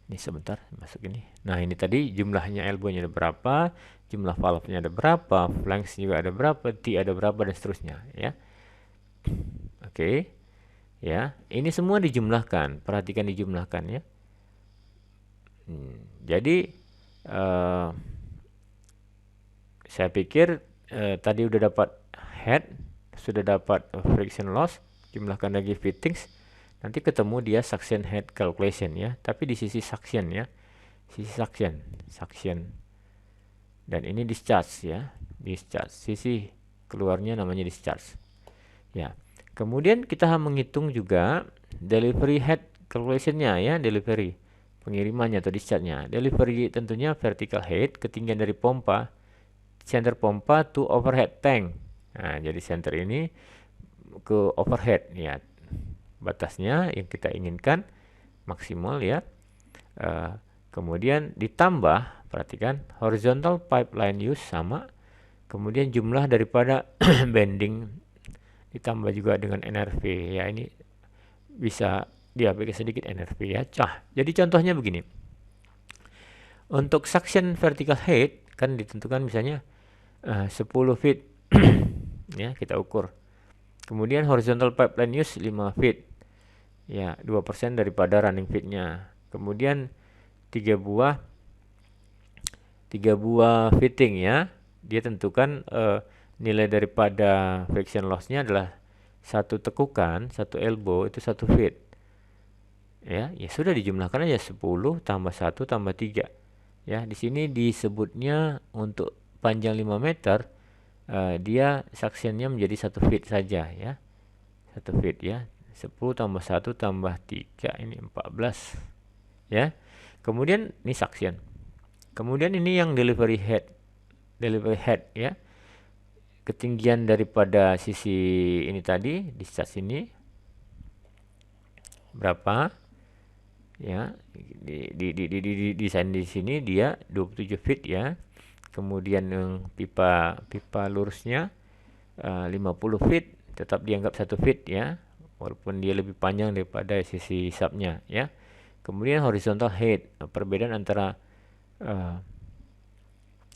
ini sebentar masuk ini. Nah, ini tadi jumlahnya elbow-nya ada berapa, jumlah valve-nya ada berapa, flanks juga ada berapa, T ada berapa, dan seterusnya, ya. Oke. Ya, ini semua dijumlahkan. Perhatikan dijumlahkan, ya. Jadi saya pikir tadi udah dapat head, sudah dapat friction loss, jumlahkan lagi fittings, nanti ketemu dia suction head calculation, ya. Tapi di sisi suction, ya, sisi suction, dan ini discharge, ya, discharge, sisi keluarnya namanya discharge, ya. Kemudian kita menghitung juga delivery head calculation-nya, ya, delivery pengirimannya atau discharge-nya. Delivery tentunya vertical head, ketinggian dari pompa, center pompa to overhead tank. Nah, jadi center ini ke overhead, ya, batasnya yang kita inginkan maksimal, ya. Kemudian ditambah, perhatikan horizontal pipeline use sama, kemudian jumlah daripada bending ditambah juga dengan NRV, ya. Ini bisa diambil sedikit NRV, ya. Jadi contohnya begini. Untuk suction vertical head kan ditentukan misalnya 10 feet ya, kita ukur. Kemudian horizontal pipeline use 5 feet, ya, 2% daripada running feet-nya. Kemudian 3 buah fitting, ya. Dia tentukan nilai daripada friction loss-nya adalah satu tekukan, satu elbow itu 1 feet. Ya sudah dijumlahkan aja 10 tambah 1 tambah 3. Ya, di sini disebutnya untuk panjang 5 meter dia suction-nya menjadi 1 feet saja, ya. 1 feet, ya. 10 tambah 1 tambah 3 ini 14. Ya. Kemudian ini suction. Kemudian ini yang delivery head, ya. Ketinggian daripada sisi ini tadi, discharge ini berapa? Ya, di desain di sini dia 27 feet, ya. kemudian pipa lurusnya 50 feet, tetap dianggap 1 feet ya, walaupun dia lebih panjang daripada sisi hisapnya ya. Kemudian horizontal head, perbedaan antara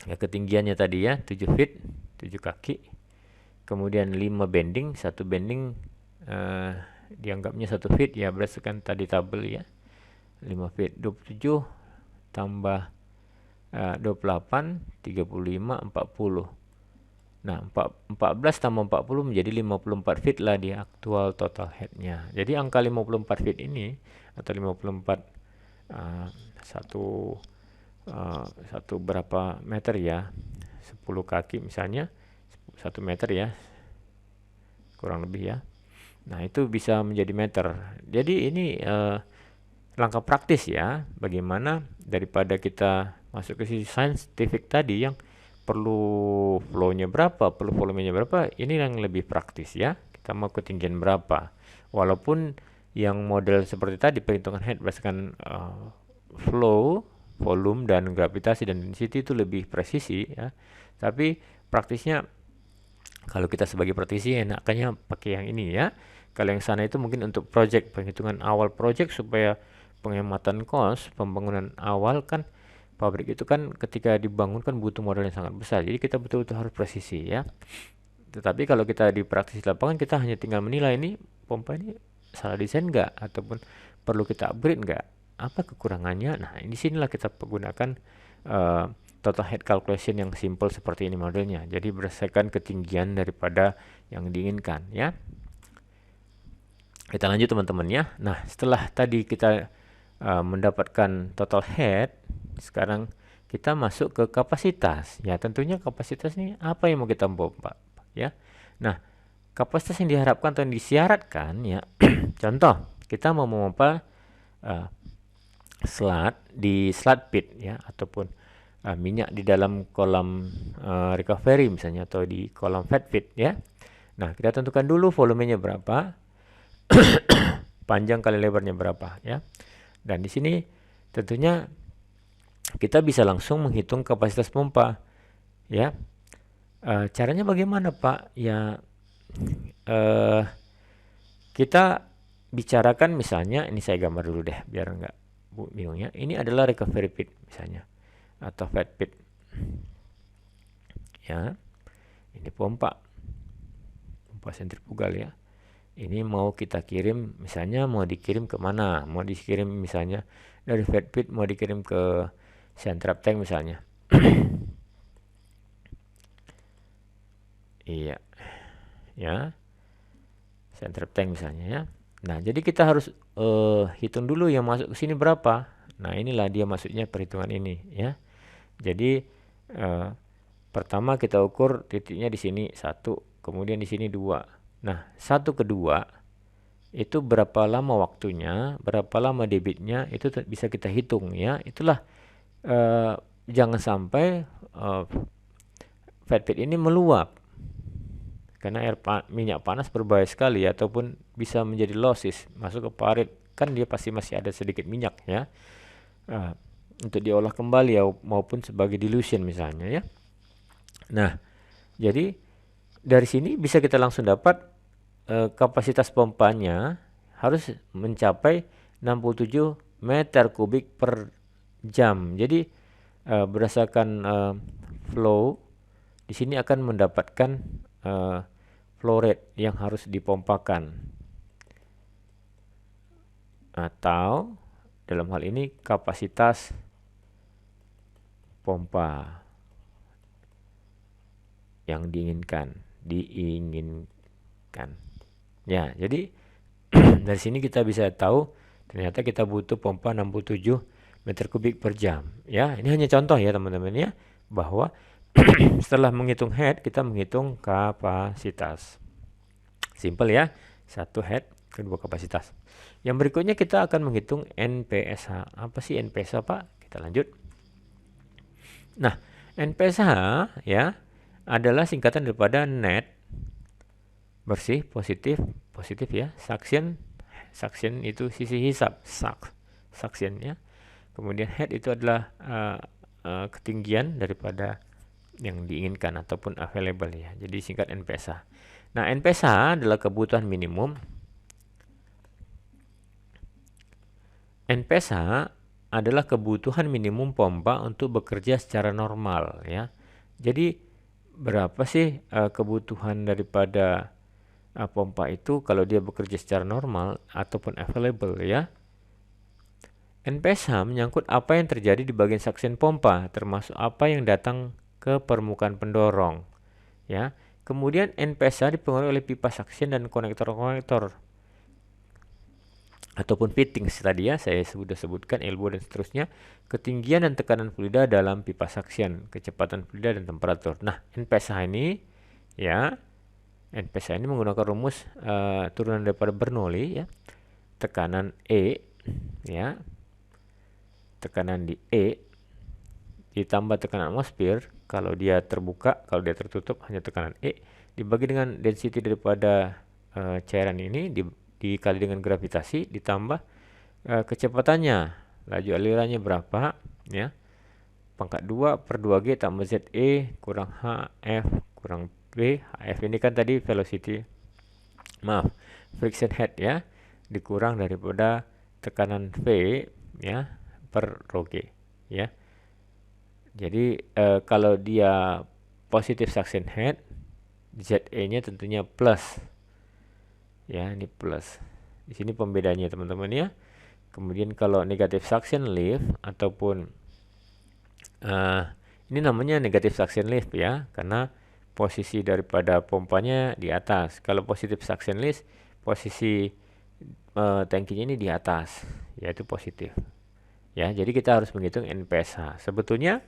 ya ketinggiannya tadi ya 7 feet, 7 kaki. Kemudian 5 bending, 1 bending dianggapnya 1 feet ya, berdasarkan tadi tabel ya. 5 feet 27 tambah 28 35 40. Nah, 14 tambah 40 menjadi 54 feet lah di aktual total headnya. Jadi angka 54 feet ini atau 54 satu berapa meter ya, 10 kaki misalnya 1 meter ya, kurang lebih ya. Nah, itu bisa menjadi meter. Jadi ini langkah praktis ya, bagaimana daripada kita masuk ke sisi scientific tadi yang perlu flow-nya berapa, perlu volumenya berapa, ini yang lebih praktis ya. Kita mau ketinggian berapa. Walaupun yang model seperti tadi perhitungan head berdasarkan flow, volume dan gravitasi dan density itu lebih presisi ya. Tapi praktisnya kalau kita sebagai praktisi enaknya pakai yang ini ya. Kalau yang sana itu mungkin untuk project, penghitungan awal project supaya penghematan cost, pembangunan awal kan pabrik itu kan ketika dibangun kan butuh modal yang sangat besar. Jadi kita betul-betul harus presisi ya. Tetapi kalau kita di praktis lapangan kita hanya tinggal menilai ini pompa ini salah desain nggak ataupun perlu kita upgrade nggak, apa kekurangannya. Nah, di sinilah kita menggunakan total head calculation yang simple seperti ini modelnya. Jadi berdasarkan ketinggian daripada yang diinginkan ya. Kita lanjut teman-teman ya. Nah, setelah tadi kita mendapatkan total head, sekarang kita masuk ke kapasitas. Ya, tentunya kapasitas ini apa yang mau kita pompa ya. Nah, kapasitas yang diharapkan atau yang disyaratkan ya. Contoh, kita mau memompa sludge di sludge pit ya, ataupun minyak di dalam kolam recovery misalnya, atau di kolam fat pit ya. Nah, kita tentukan dulu volumenya berapa, panjang kali lebarnya berapa ya. Dan di sini tentunya kita bisa langsung menghitung kapasitas pompa ya. Caranya bagaimana Pak? Ya kita bicarakan misalnya, ini saya gambar dulu deh biar nggak bingung ya. Ini adalah recovery pit misalnya atau fat pit ya. Ini pompa sentrifugal ya. Ini mau kita kirim misalnya, mau dikirim ke mana? Mau dikirim misalnya dari fat pit mau dikirim ke centrap tank misalnya. Iya. Ya. Centrap tank misalnya ya. Nah, jadi kita harus hitung dulu yang masuk ke sini berapa. Nah, inilah dia maksudnya perhitungan ini ya. Jadi pertama kita ukur titiknya di sini 1, kemudian di sini 2. Nah, 1 ke 2 itu berapa lama waktunya, berapa lama debitnya, itu bisa kita hitung ya. Itulah jangan sampai fat pit ini meluap. Karena minyak panas berbahaya sekali ya, ataupun bisa menjadi losses masuk ke parit, kan dia pasti masih ada sedikit minyak ya. Untuk diolah kembali ya, maupun sebagai dilution misalnya ya. Nah, jadi dari sini bisa kita langsung dapat kapasitas pompanya harus mencapai 67 meter kubik per jam. Jadi berdasarkan flow di sini akan mendapatkan flow rate yang harus dipompakan, atau dalam hal ini kapasitas pompa yang diinginkan. Ya, jadi dari sini kita bisa tahu ternyata kita butuh pompa 67 meter kubik per jam. Ya, ini hanya contoh ya teman-teman ya, bahwa setelah menghitung head kita menghitung kapasitas. Simple ya, 1 head, kedua kapasitas. Yang berikutnya kita akan menghitung NPSH. Apa sih NPSH Pak? Kita lanjut. Nah, NPSH ya adalah singkatan daripada net bersih, positif ya, suction itu sisi hisap, suction ya. Kemudian head itu adalah ketinggian daripada yang diinginkan ataupun available ya. Jadi singkat NPSH. Nah, NPSH adalah kebutuhan minimum. NPSH adalah kebutuhan minimum pompa untuk bekerja secara normal ya. Jadi berapa sih kebutuhan daripada pompa itu kalau dia bekerja secara normal ataupun available ya. NPSH menyangkut apa yang terjadi di bagian suction pompa, termasuk apa yang datang ke permukaan pendorong. Ya, kemudian NPSH dipengaruhi oleh pipa suction dan konektor-konektor ataupun fittings tadi ya, saya sudah sebutkan elbow dan seterusnya, ketinggian dan tekanan fluida dalam pipa suction, kecepatan fluida dan temperatur. Nah, NPSH ini ya, NPSH ini menggunakan rumus turunan daripada Bernoulli ya. Tekanan E ya, tekanan di E ditambah tekanan atmosfer, kalau dia terbuka, kalau dia tertutup hanya tekanan E, dibagi dengan density daripada cairan ini dikali dengan gravitasi ditambah kecepatannya, laju alirannya berapa ya, pangkat 2 per 2G tambah ZE kurang HF kurang B. HF ini kan tadi velocity, friction head ya, dikurang daripada tekanan V ya per rho G ya. Jadi kalau dia positive suction head, ZE-nya tentunya plus. Ya, ini plus. Di sini pembedanya teman-teman ya. Kemudian kalau negative suction lift ataupun ini namanya negative suction lift ya, karena posisi daripada pompanya di atas. Kalau positive suction lift, posisi tangkinya ini di atas, yaitu positif. Ya, jadi kita harus menghitung NPSH. Sebetulnya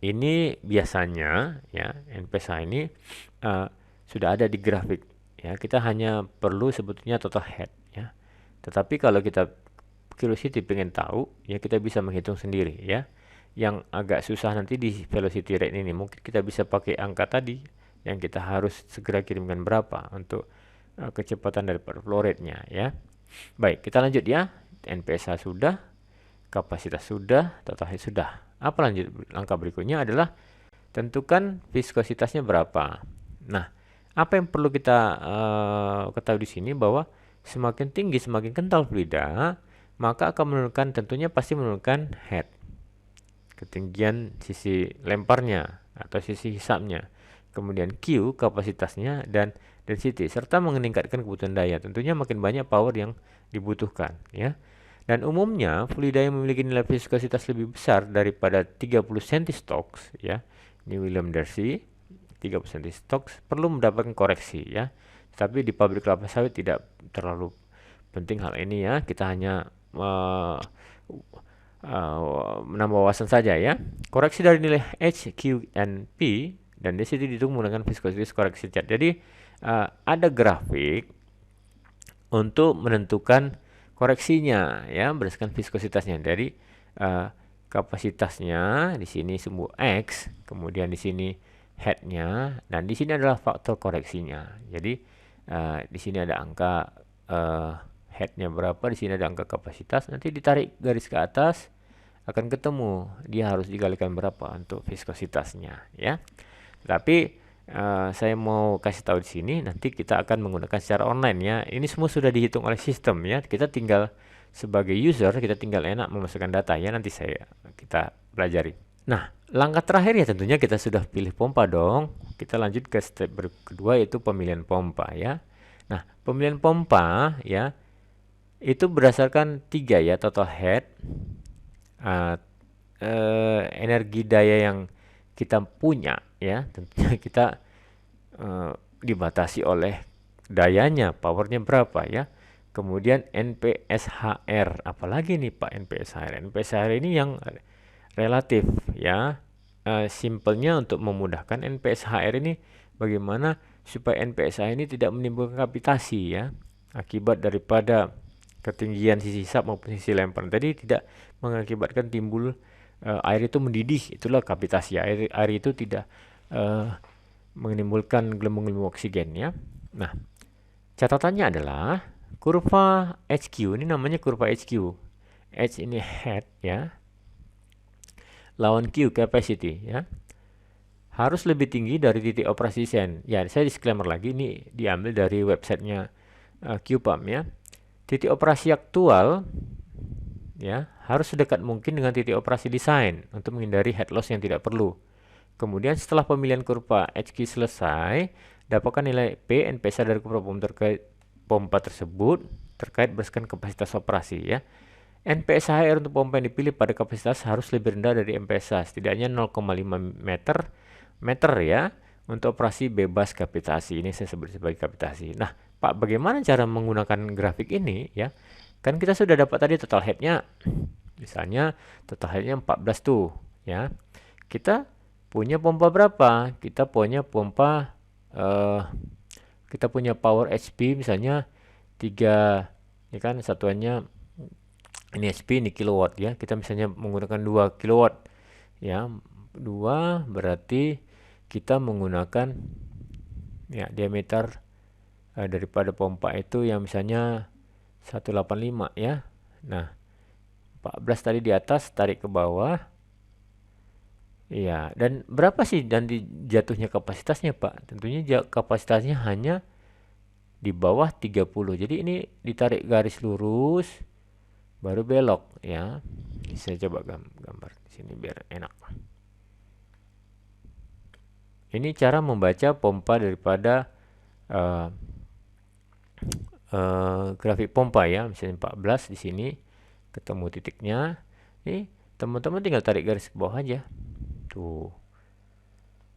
ini biasanya ya, NPSH ini sudah ada di grafik ya. Kita hanya perlu sebetulnya total head ya. Tetapi kalau kita curiosity pengen tahu ya, kita bisa menghitung sendiri ya. Yang agak susah nanti di velocity rate ini, mungkin kita bisa pakai angka tadi yang kita harus segera kirimkan berapa untuk kecepatan daripada flow rate-nya ya. Baik, kita lanjut ya. NPSH sudah, kapasitas sudah, total head sudah. Apa lanjut? Langkah berikutnya adalah tentukan viskositasnya berapa. Nah, apa yang perlu kita ketahui di sini bahwa semakin tinggi, semakin kental fluida, maka akan menurunkan, tentunya pasti menurunkan head, ketinggian sisi lemparnya atau sisi hisapnya. Kemudian Q, kapasitasnya, dan density, serta meningkatkan kebutuhan daya. Tentunya makin banyak power yang dibutuhkan ya. Dan umumnya fluida yang memiliki nilai viskositas lebih besar daripada 30 cm/stokes ya. Ini William Darcy, 30 cm/stokes perlu mendapatkan koreksi ya. Tapi di pabrik kelapa sawit tidak terlalu penting hal ini ya. Kita hanya menambah wawasan saja ya. Koreksi dari nilai H, Q, dan P dan density dihitung menggunakan viskositas koreksi chart. Jadi ada grafik untuk menentukan koreksinya ya berdasarkan viskositasnya. Dari kapasitasnya di sini semua X, kemudian di sini headnya, dan di sini adalah faktor koreksinya. Jadi di sini ada angka headnya berapa, di sini ada angka kapasitas. Nanti ditarik garis ke atas akan ketemu dia harus dikalikan berapa untuk viskositasnya ya. Tapi saya mau kasih tahu di sini, nanti kita akan menggunakan secara online ya. Ini semua sudah dihitung oleh sistem ya. Kita tinggal sebagai user, kita tinggal enak memasukkan data ya. Nanti kita pelajari. Nah, langkah terakhir ya tentunya kita sudah pilih pompa dong. Kita lanjut ke step kedua, yaitu pemilihan pompa ya. Nah, pemilihan pompa ya itu berdasarkan 3 ya, total head, energi daya yang kita punya ya, tentunya kita dibatasi oleh dayanya, powernya berapa ya. Kemudian NPSHR, apalagi nih Pak NPSHR? NPSHR ini yang relatif ya. Simpelnya untuk memudahkan NPSHR ini bagaimana supaya NPSHR ini tidak menimbulkan kapitasi ya, akibat daripada ketinggian sisi hisap maupun sisi lempar tadi tidak mengakibatkan timbul air itu mendidih. Itulah kapitasi ya. Air itu tidak menimbulkan gelembung-gelembung oksigen ya. Nah, catatannya adalah kurva HQ, ini namanya kurva HQ. H ini head ya. lawan Q capacity ya. Harus lebih tinggi dari titik operasi sen. Ya, saya disclaimer lagi, ini diambil dari websitenya QPAM ya. Titik operasi aktual ya harus sedekat mungkin dengan titik operasi desain untuk menghindari head loss yang tidak perlu. Kemudian setelah pemilihan kurva HQ selesai, dapatkan nilai P NPSA dari kurva pompa tersebut terkait berdasarkan kapasitas operasi ya. NPSA untuk pompa yang dipilih pada kapasitas harus lebih rendah dari NPSA, setidaknya 0,5 meter ya untuk operasi bebas gravitasi. Ini saya sebut sebagai gravitasi. Nah, Pak, bagaimana cara menggunakan grafik ini ya? Kan kita sudah dapat tadi total headnya, misalnya total headnya 14 tuh ya. Kita punya pompa berapa? Kita punya pompa kita punya power HP misalnya 3, ini kan satuannya ini HP, ini kilowatt ya. Kita misalnya menggunakan 2 kilowatt ya. 2 berarti kita menggunakan ya diameter daripada pompa itu yang misalnya 185 ya. Nah, 14 tadi di atas, tarik ke bawah. Iya, dan berapa sih dan jatuhnya kapasitasnya, Pak? Tentunya kapasitasnya hanya di bawah 30. Jadi ini ditarik garis lurus baru belok ya. Saya coba gambar di sini biar enak. Ini cara membaca pompa daripada grafik pompa ya. Misalnya 14 di sini ketemu titiknya. Ini teman-teman tinggal tarik garis ke bawah aja. Tuh.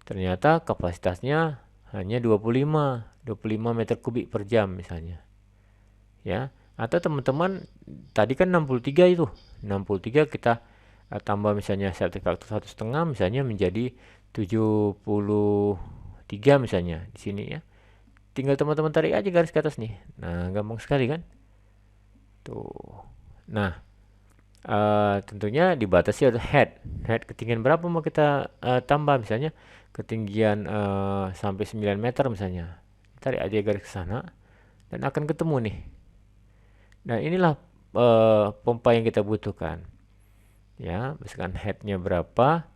Ternyata kapasitasnya hanya 25 meter kubik per jam misalnya. Ya. Atau teman-teman tadi kan 63 itu. 63 kita tambah misalnya safety factor 1,5 misalnya menjadi 73 misalnya di sini ya. Tinggal teman-teman tarik aja garis ke atas nih. Nah, gampang sekali kan? Tuh. Nah, tentunya dibatasi oleh head ketinggian berapa mau kita tambah, misalnya ketinggian sampai 9 meter misalnya. Tarik aja garis ke sana dan akan ketemu nih. Nah, inilah pompa yang kita butuhkan. Ya, misalkan headnya berapa,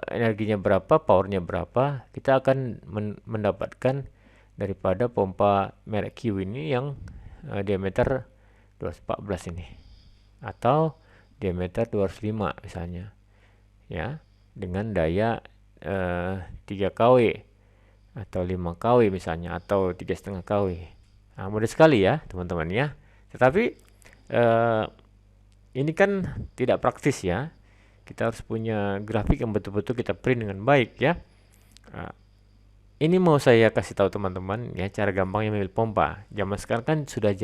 energinya berapa, powernya berapa, kita akan mendapatkan daripada pompa merek Q ini yang diameter 214 ini atau diameter 205 misalnya ya, dengan daya 3 kW atau 5 kW misalnya atau 3,5 kW. Nah, mudah sekali ya teman-teman ya, tetapi ini kan tidak praktis ya. Kita harus punya grafik yang betul-betul kita print dengan baik ya. Nah, ini mau saya kasih tahu teman-teman ya cara gampangnya memilih pompa. Zaman sekarang kan sudah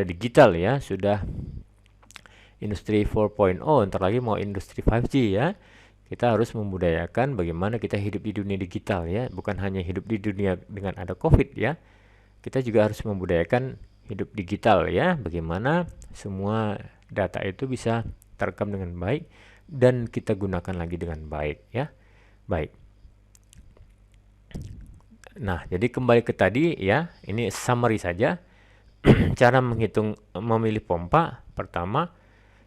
digital ya, sudah industri 4.0, ntar lagi mau industri 5G ya. Kita harus membudayakan bagaimana kita hidup di dunia digital ya, bukan hanya hidup di dunia dengan ada COVID ya. Kita juga harus membudayakan hidup digital ya, bagaimana semua data itu bisa terekam dengan baik dan kita gunakan lagi dengan baik ya. Baik. Nah, jadi kembali ke tadi ya, ini summary saja. Cara memilih pompa, pertama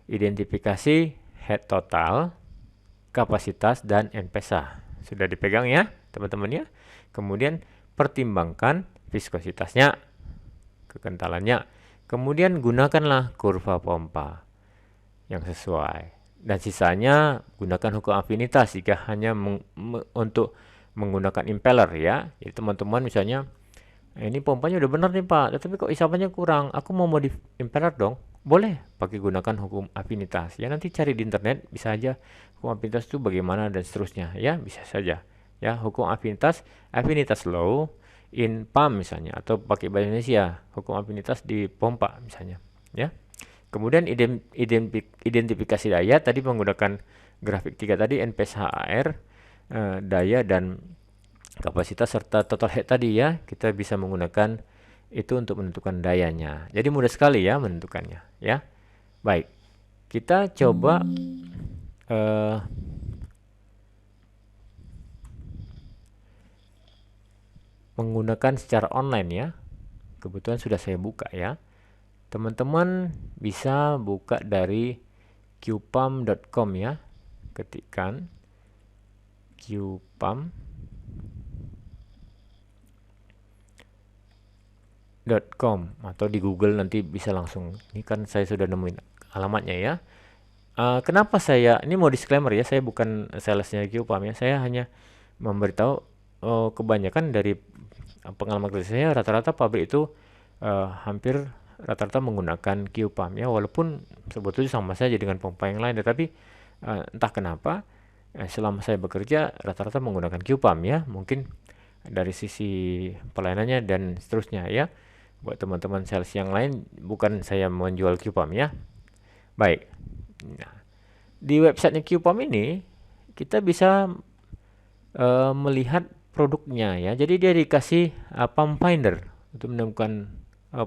identifikasi head total, kapasitas dan NPSA. Sudah dipegang ya, teman-teman ya. Kemudian pertimbangkan viskositasnya, kekentalannya. Kemudian gunakanlah kurva pompa yang sesuai. Dan sisanya gunakan hukum afinitas jika hanya untuk menggunakan impeller ya. Jadi teman-teman misalnya ini pompanya udah benar nih Pak, tapi kok isapannya kurang. Aku mau modif impeller dong. Boleh pakai gunakan hukum afinitas. Ya nanti cari di internet bisa aja hukum afinitas itu bagaimana dan seterusnya ya, bisa saja. Ya, hukum afinitas law in PAM misalnya atau pakai bahasa Indonesia, hukum afinitas di pompa misalnya, ya. Kemudian identifikasi daya tadi menggunakan grafik 3 tadi, NPSHAR, daya dan kapasitas serta total head tadi ya. Kita bisa menggunakan itu untuk menentukan dayanya. Jadi mudah sekali ya menentukannya ya. Baik. Kita coba menggunakan secara online ya. Kebetulan sudah saya buka ya. Teman-teman bisa buka dari qpump.com ya. Ketikkan qpump.com atau di Google nanti bisa langsung. Ini kan saya sudah nemuin alamatnya ya. Kenapa saya ini mau disclaimer ya, saya bukan salesnya QPump ya. Saya hanya memberitahu kebanyakan dari pengalaman kerja saya rata-rata pabrik itu hampir rata-rata menggunakan QPump ya, walaupun sebetulnya sama saja dengan pompa yang lain, tetapi entah kenapa selama saya bekerja rata-rata menggunakan QPump ya, mungkin dari sisi pelayanannya dan seterusnya ya. Buat teman-teman sales yang lain, bukan saya menjual QPump ya. Baik. Nah, di websitenya QPump ini kita bisa melihat produknya ya. Jadi dia dikasih pump finder untuk menemukan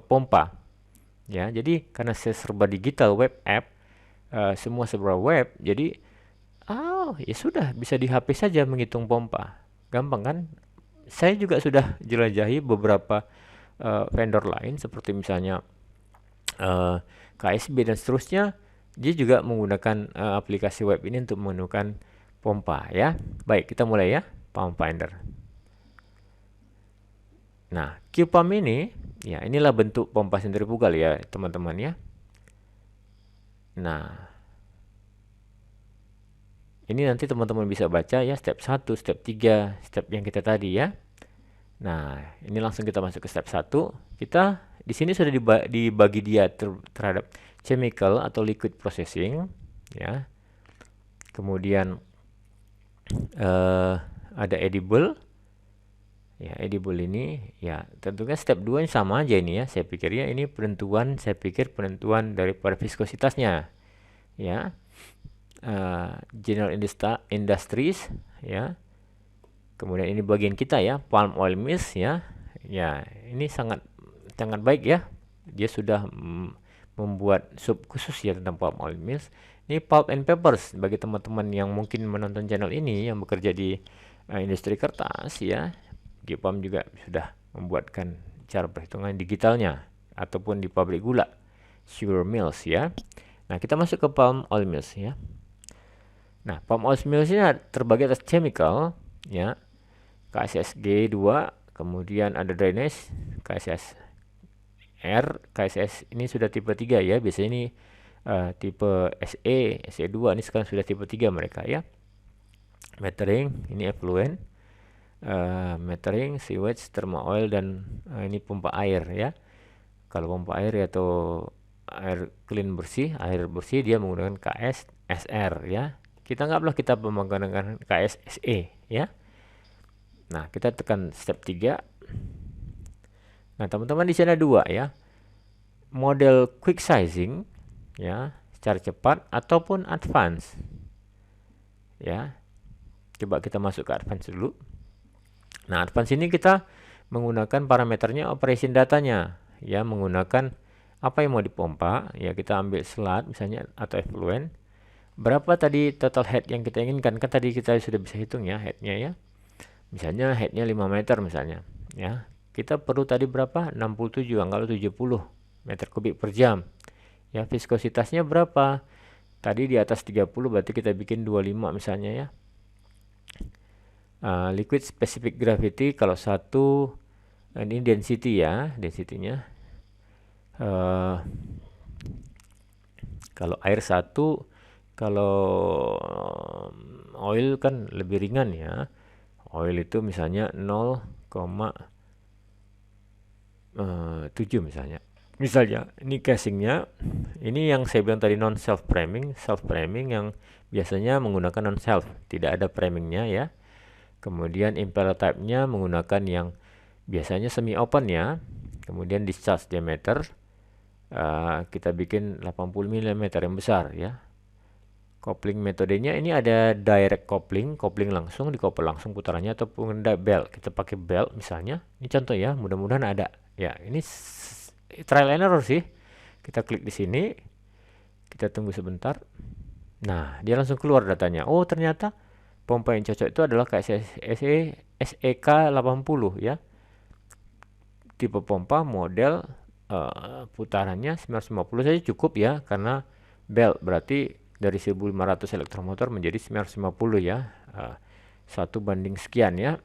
pompa ya. Jadi karena saya serba digital web app, semua serba web, jadi ya sudah bisa di HP saja menghitung pompa. Gampang kan? Saya juga sudah jelajahi beberapa vendor lain seperti misalnya KSB dan seterusnya. Dia juga menggunakan aplikasi web ini untuk menemukan pompa ya. Baik, kita mulai ya. Pump finder. Nah, QPump ini ya, inilah bentuk pompa sentrifugal ya teman-teman ya. Nah, ini nanti teman-teman bisa baca ya, step 1, step 3, step yang kita tadi ya. Nah, ini langsung kita masuk ke step 1. Kita di sini sudah dibagi dia terhadap chemical atau liquid processing ya. Kemudian ada edible. Ya, edible ini ya tentunya step 2 ini sama aja ini ya. Saya pikir ya ini penentuan daripada viskositasnya. Ya. General Industries ya. Kemudian ini bagian kita ya, palm oil mills ya. Ya, ini sangat baik ya. Dia sudah membuat sub khusus ya tentang palm oil mills. Ini pulp and papers bagi teman-teman yang mungkin menonton channel ini yang bekerja di industri kertas ya. QPump juga sudah membuatkan cara perhitungan digitalnya ataupun di pabrik gula, sugar mills ya. Nah, kita masuk ke palm oil mills ya. Nah, palm oil mills ini terbagi atas chemical ya. KSSG 2, kemudian ada drainage, KSS R, KSS ini sudah tipe 3 ya. Biasanya ini tipe SE2, ini sekarang sudah tipe 3 mereka ya. Metering, ini effluent, metering, sewage, thermal oil, dan ini pompa air ya. Kalau pompa air atau air clean bersih, air bersih, dia menggunakan KSSR ya. Kita anggaplah kita menggunakan KSSE ya. Nah, kita tekan step 3. Nah, teman-teman di sini ada 2 ya. Model quick sizing ya, secara cepat ataupun advance. Ya. Coba kita masuk ke advance dulu. Nah, advance ini kita menggunakan parameternya operation datanya ya, menggunakan apa yang mau dipompa ya, kita ambil slot misalnya atau effluent. Berapa tadi total head yang kita inginkan? Kan tadi kita sudah bisa hitung ya headnya ya. Misalnya headnya 5 meter misalnya ya. Kita perlu tadi berapa? 67, anggaplah 70 meter kubik per jam. Ya, viskositasnya berapa? Tadi di atas 30, berarti kita bikin 25 misalnya ya. Liquid specific gravity kalau 1, ini density ya, density-nya. Kalau air 1, kalau oil kan lebih ringan ya. Oil itu misalnya 0,7 misalnya. Misalnya ini casingnya, ini yang saya bilang tadi non self framing yang biasanya menggunakan non self, tidak ada framingnya ya. Kemudian impeller type-nya menggunakan yang biasanya semi open ya. Kemudian discharge diameter kita bikin 80 mm yang besar ya. Coupling metodenya ini ada direct coupling langsung, dikoppel langsung putarannya, ataupun ada belt. Kita pakai belt misalnya. Ini contoh ya, mudah-mudahan ada. Ya, ini trial and error sih. Kita klik di sini. Kita tunggu sebentar. Nah, dia langsung keluar datanya. Oh, ternyata pompa yang cocok itu adalah SEK 80 ya. Tipe pompa model putarannya 950 saja cukup ya, karena belt berarti dari 1500 elektromotor menjadi 950 ya. 1 banding sekian ya.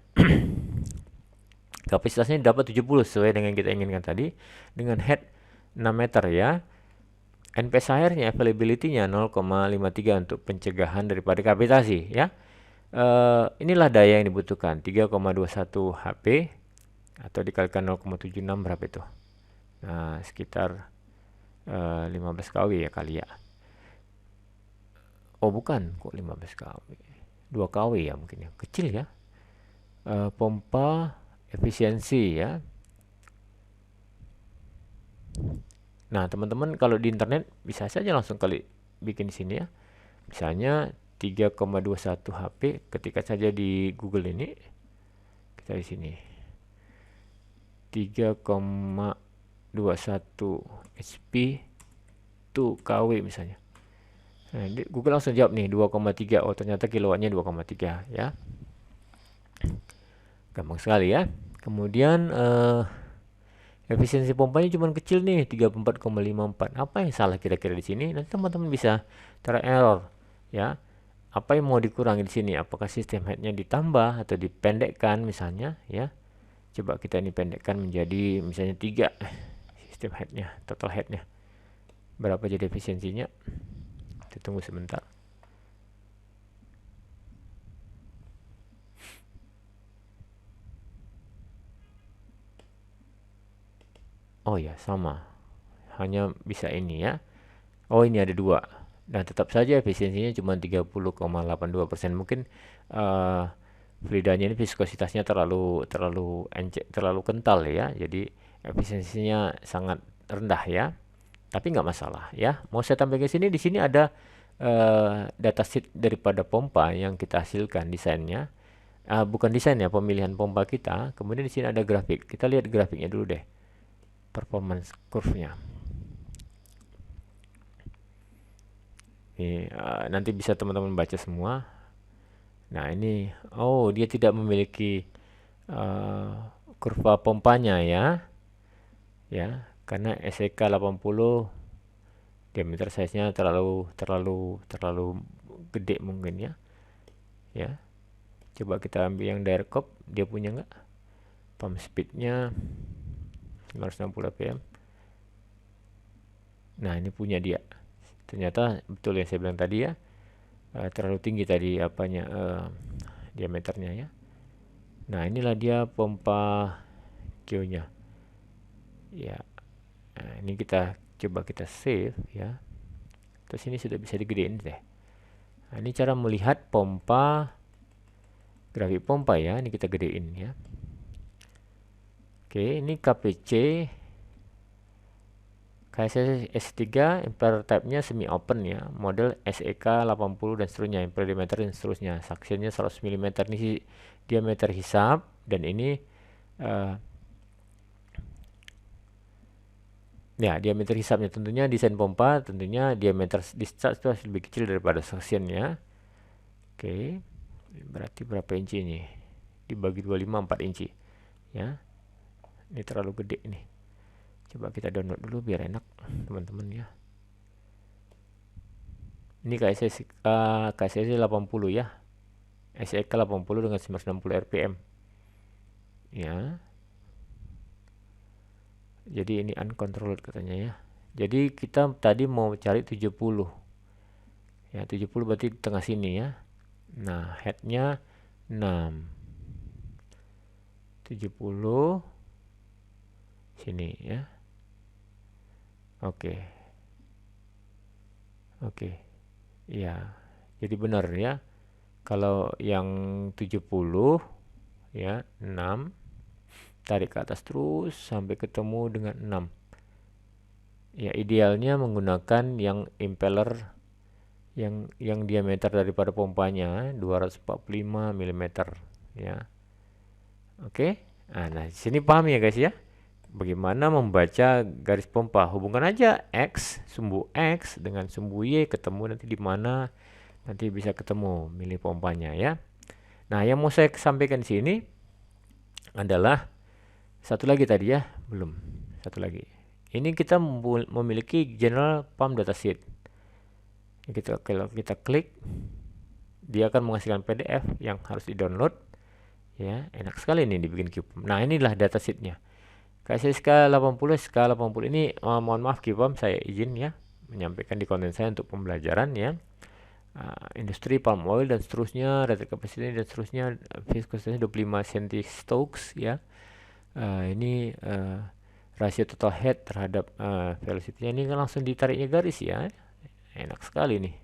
Kapasitasnya dapat 70 sesuai dengan kita inginkan tadi, dengan head 6 meter ya. NPS airnya availability-nya 0,53 untuk pencegahan daripada kapitasi ya. Inilah daya yang dibutuhkan 3,21 HP atau dikalikan 0,76 berapa itu? Nah, sekitar 15 kW ya kali ya. Oh bukan, kok 15 kW? 2 kW ya mungkin ya. Kecil ya. Pompa efisiensi ya. Nah, teman-teman kalau di internet bisa saja langsung kali bikin di sini ya. Misalnya 3,21 HP, ketika saja di Google ini kita di sini 3,21 HP 2 kW misalnya. Nah, Google langsung jawab nih 2,3. Oh, ternyata kilowattnya 2,3 ya. Gampang sekali ya. Kemudian efisiensi pompanya cuma kecil nih 34,54. Apa yang salah kira-kira di sini? Nanti teman-teman bisa error ya. Apa yang mau dikurangi di sini? Apakah sistem headnya ditambah atau dipendekkan misalnya ya? Coba kita ini pendekkan menjadi misalnya 3 sistem headnya, total headnya. Berapa jadi efisiensinya? Kita tunggu sebentar. Oh ya, sama. Hanya bisa ini ya. Oh, ini ada 2. Nah, tetap saja efisiensinya cuma 30,82%. Mungkin fluidanya ini viskositasnya terlalu kental ya. Jadi efisiensinya sangat rendah ya. Tapi nggak masalah ya. Mau saya tampilkan di sini ada datasheet daripada pompa yang kita hasilkan desainnya. Bukan desain ya, pemilihan pompa kita. Kemudian di sini ada grafik. Kita lihat grafiknya dulu deh. Performance curve-nya. Ini nanti bisa teman-teman baca semua. Nah, ini dia tidak memiliki kurva pompanya ya. Ya, karena SEK 80 diameter size-nya terlalu gede mungkin ya. Ya. Coba kita ambil yang direct curve, dia punya nggak? Pump speed-nya 960 rpm. Nah, ini punya dia. Ternyata betul yang saya bilang tadi ya, terlalu tinggi tadi diameternya ya. Nah, inilah dia pompa Q-nya ya. Nah, ini kita coba kita save ya. Terus ini sudah bisa digedein deh. Nah, ini cara melihat pompa, grafik pompa ya. Ini kita gedein ya. Oke, ini KPC KSS S3, impeller type-nya semi open ya, model SEK 80 dan seterusnya, impeller diameter dan seterusnya. Suctionnya 100 mm, ini diameter hisap, dan ini ya diameter hisapnya tentunya desain pompa, tentunya diameter discharge itu lebih kecil daripada suctionnya. Oke, berarti berapa inci ini? Dibagi 25, 4 inci ya. Ini terlalu gede nih. Coba kita download dulu biar enak teman-teman ya. Ini KSS 80 ya. SEK 80 dengan 960 rpm. Ya. Jadi ini uncontrolled katanya ya. Jadi kita tadi mau cari 70. Ya, 70 berarti di tengah sini ya. Nah, headnya 6. 70 sini ya. Oke. Ya. Jadi benar ya. Kalau yang 70 ya, 6 tarik ke atas terus sampai ketemu dengan 6. Ya, idealnya menggunakan yang impeller yang diameter daripada pompanya 245 mm ya. Oke. Nah, di sini paham ya guys ya. Bagaimana membaca garis pompa? Hubungkan aja sumbu X dengan sumbu Y, ketemu nanti di mana, nanti bisa ketemu milih pompanya ya. Nah, yang mau saya sampaikan di sini adalah satu lagi tadi ya, belum. Satu lagi. Ini kita memiliki general pump datasheet. Kalau kita klik, dia akan menghasilkan PDF yang harus di-download. Ya, enak sekali nih dibikin QPOM. Nah, inilah datasheetnya. KSSK 80 SK80 ini, mohon maaf QPOM, saya izin ya menyampaikan di konten saya untuk pembelajaran ya. Industri palm oil dan seterusnya, rate capacity dan seterusnya, viscosity 25 cm ya. Ini rasio total head terhadap velocity-nya, ini kan langsung ditariknya garis ya. Enak sekali nih.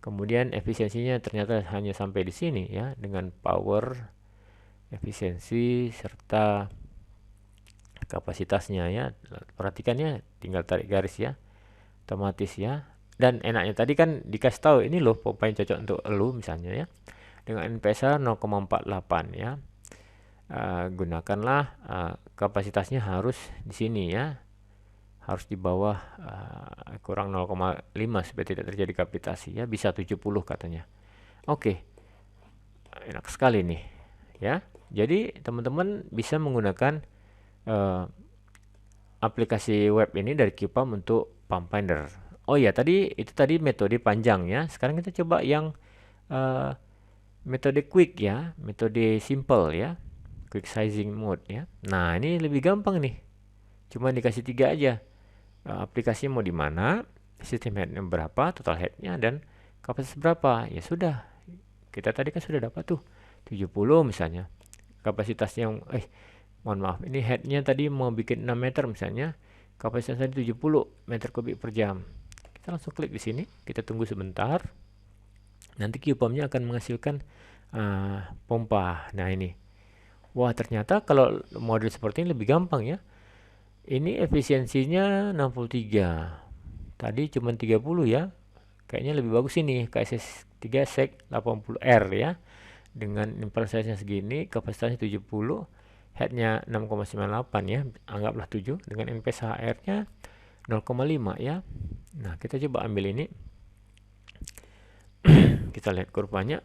Kemudian efisiensinya ternyata hanya sampai di sini ya, dengan power, efisiensi serta kapasitasnya ya. Perhatikan ya, tinggal tarik garis ya, otomatis ya. Dan enaknya tadi kan dikasih tahu ini loh pompa yang cocok untuk elu misalnya ya, dengan NPSA 0,48 ya. Gunakanlah kapasitasnya harus di sini ya, harus di bawah kurang 0,5 supaya tidak terjadi kapitasi ya. Bisa 70 katanya. Oke, enak sekali nih ya. Jadi teman-teman bisa menggunakan aplikasi web ini dari QPOM untuk Pump Finder. Oh ya, itu tadi metode panjang ya. Sekarang kita coba yang metode quick ya, metode simple ya, quick sizing mode ya. Nah, ini lebih gampang nih. Cuma dikasih 3 aja. Aplikasinya mau di mana, sistem headnya berapa, total headnya, dan kapasitas berapa. Ya sudah, kita tadi kan sudah dapat tuh 70 misalnya. Kapasitasnya mohon maaf, ini headnya tadi mau bikin 6 meter misalnya, kapasitasnya 70 meter kubik per jam. Kita langsung klik di sini, kita tunggu sebentar. Nanti QPOM-nya akan menghasilkan pompa. Nah ini, wah ternyata kalau model seperti ini lebih gampang ya. Ini efisiensinya 63, tadi cuma 30 ya. Kayaknya lebih bagus ini KSS 3 SEC 80R ya, dengan impulse size-nya segini, kapasitasnya 70, headnya 6,98 ya, anggaplah 7, dengan NPSHR-nya 0,5 ya. Nah, kita coba ambil ini. Kita lihat kurvanya.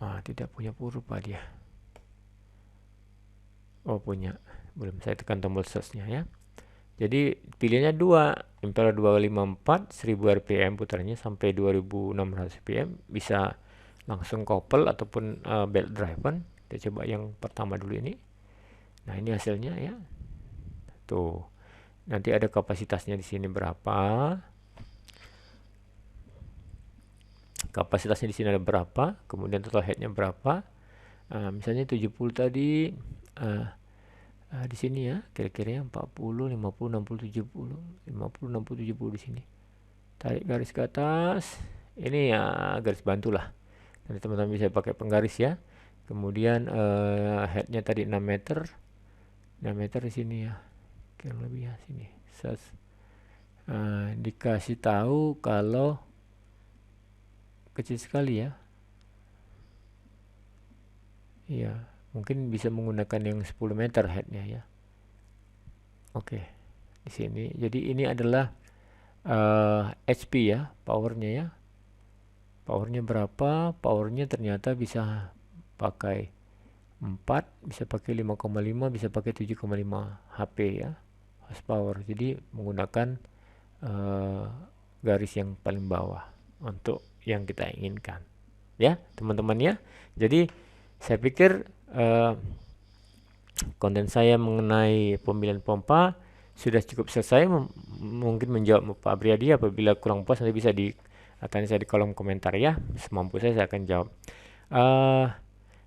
Tidak punya kurva dia. Oh, punya. Belum, saya tekan tombol search-nya ya. Jadi pilihannya 2, impeller 254, 1000 rpm putarnya sampai 2600 rpm, bisa langsung couple ataupun belt driven. Kita coba yang pertama dulu ini. Nah, ini hasilnya ya. Tuh. Nanti ada kapasitasnya di sini berapa. Kapasitasnya di sini ada berapa, kemudian total headnya berapa. Misalnya 70 tadi, di sini ya, kira-kira 40, 50, 60, 70, 50, 60, 70 di sini. Tarik garis ke atas. Ini ya garis bantu lah. Nanti teman-teman bisa pakai penggaris ya. Kemudian headnya tadi 6 meter. 6 meter di sini ya. Kurang lebih ya sini. Dikasih tahu kalau kecil sekali ya. Iya, mungkin bisa menggunakan yang 10 meter headnya ya. Oke, di sini. Jadi ini adalah HP ya, powernya ya. Powernya berapa? Powernya ternyata bisa pakai 4, bisa pakai 5,5, bisa pakai 7,5 HP ya, horsepower. Jadi menggunakan garis yang paling bawah untuk yang kita inginkan ya teman-teman ya. Jadi saya pikir konten saya mengenai pemilihan pompa sudah cukup selesai. Mungkin menjawab Pak Abriyadi. Apabila kurang puas nanti bisa tanya saya di kolom komentar ya, semampu saya akan jawab.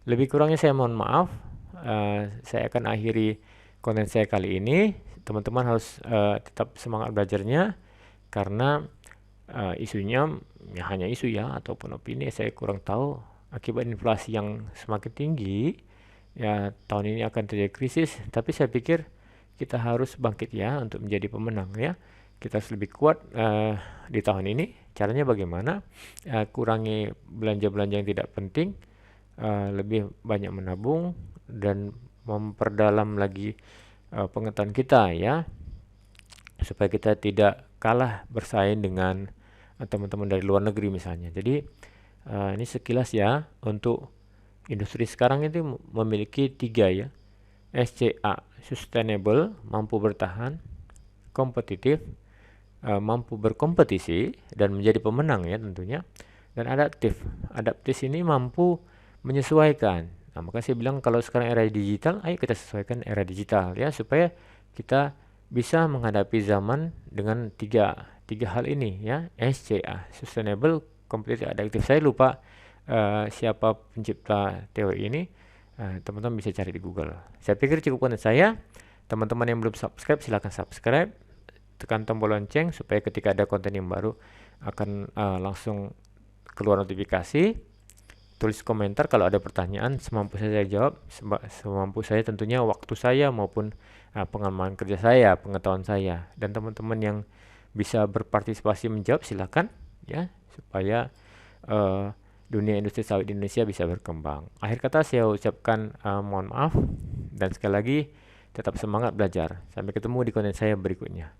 Lebih kurangnya saya mohon maaf. Saya akan akhiri konten saya kali ini. Teman-teman harus tetap semangat belajarnya, karena isunya ya hanya isu ya, ataupun opini, saya kurang tahu. Akibat inflasi yang semakin tinggi ya, tahun ini akan terjadi krisis, tapi saya pikir kita harus bangkit ya untuk menjadi pemenang ya. Kita harus lebih kuat di tahun ini. Caranya bagaimana? Kurangi belanja-belanja yang tidak penting, lebih banyak menabung, dan memperdalam lagi pengetahuan kita ya, supaya kita tidak kalah bersaing dengan teman-teman dari luar negeri misalnya. Jadi ini sekilas ya, untuk industri sekarang itu memiliki 3 ya. SCA, sustainable, mampu bertahan, kompetitif, mampu berkompetisi dan menjadi pemenang ya tentunya, dan adaptif. Adaptif ini mampu menyesuaikan. Nah, maka saya bilang kalau sekarang era digital, ayo kita sesuaikan era digital ya, supaya kita bisa menghadapi zaman dengan tiga hal ini ya, SCA, sustainable, competitive, adaptive. Saya lupa siapa pencipta teori ini. Teman-teman bisa cari di Google. Saya pikir cukup untuk saya. Teman-teman yang belum subscribe silahkan subscribe, tekan tombol lonceng supaya ketika ada konten yang baru akan langsung keluar notifikasi. Tulis komentar kalau ada pertanyaan, semampu saya jawab, semampu saya tentunya, waktu saya maupun pengalaman kerja saya, pengetahuan saya. Dan teman-teman yang bisa berpartisipasi menjawab silakan ya, supaya dunia industri sawit di Indonesia bisa berkembang. Akhir kata saya ucapkan mohon maaf, dan sekali lagi tetap semangat belajar. Sampai ketemu di konten saya berikutnya.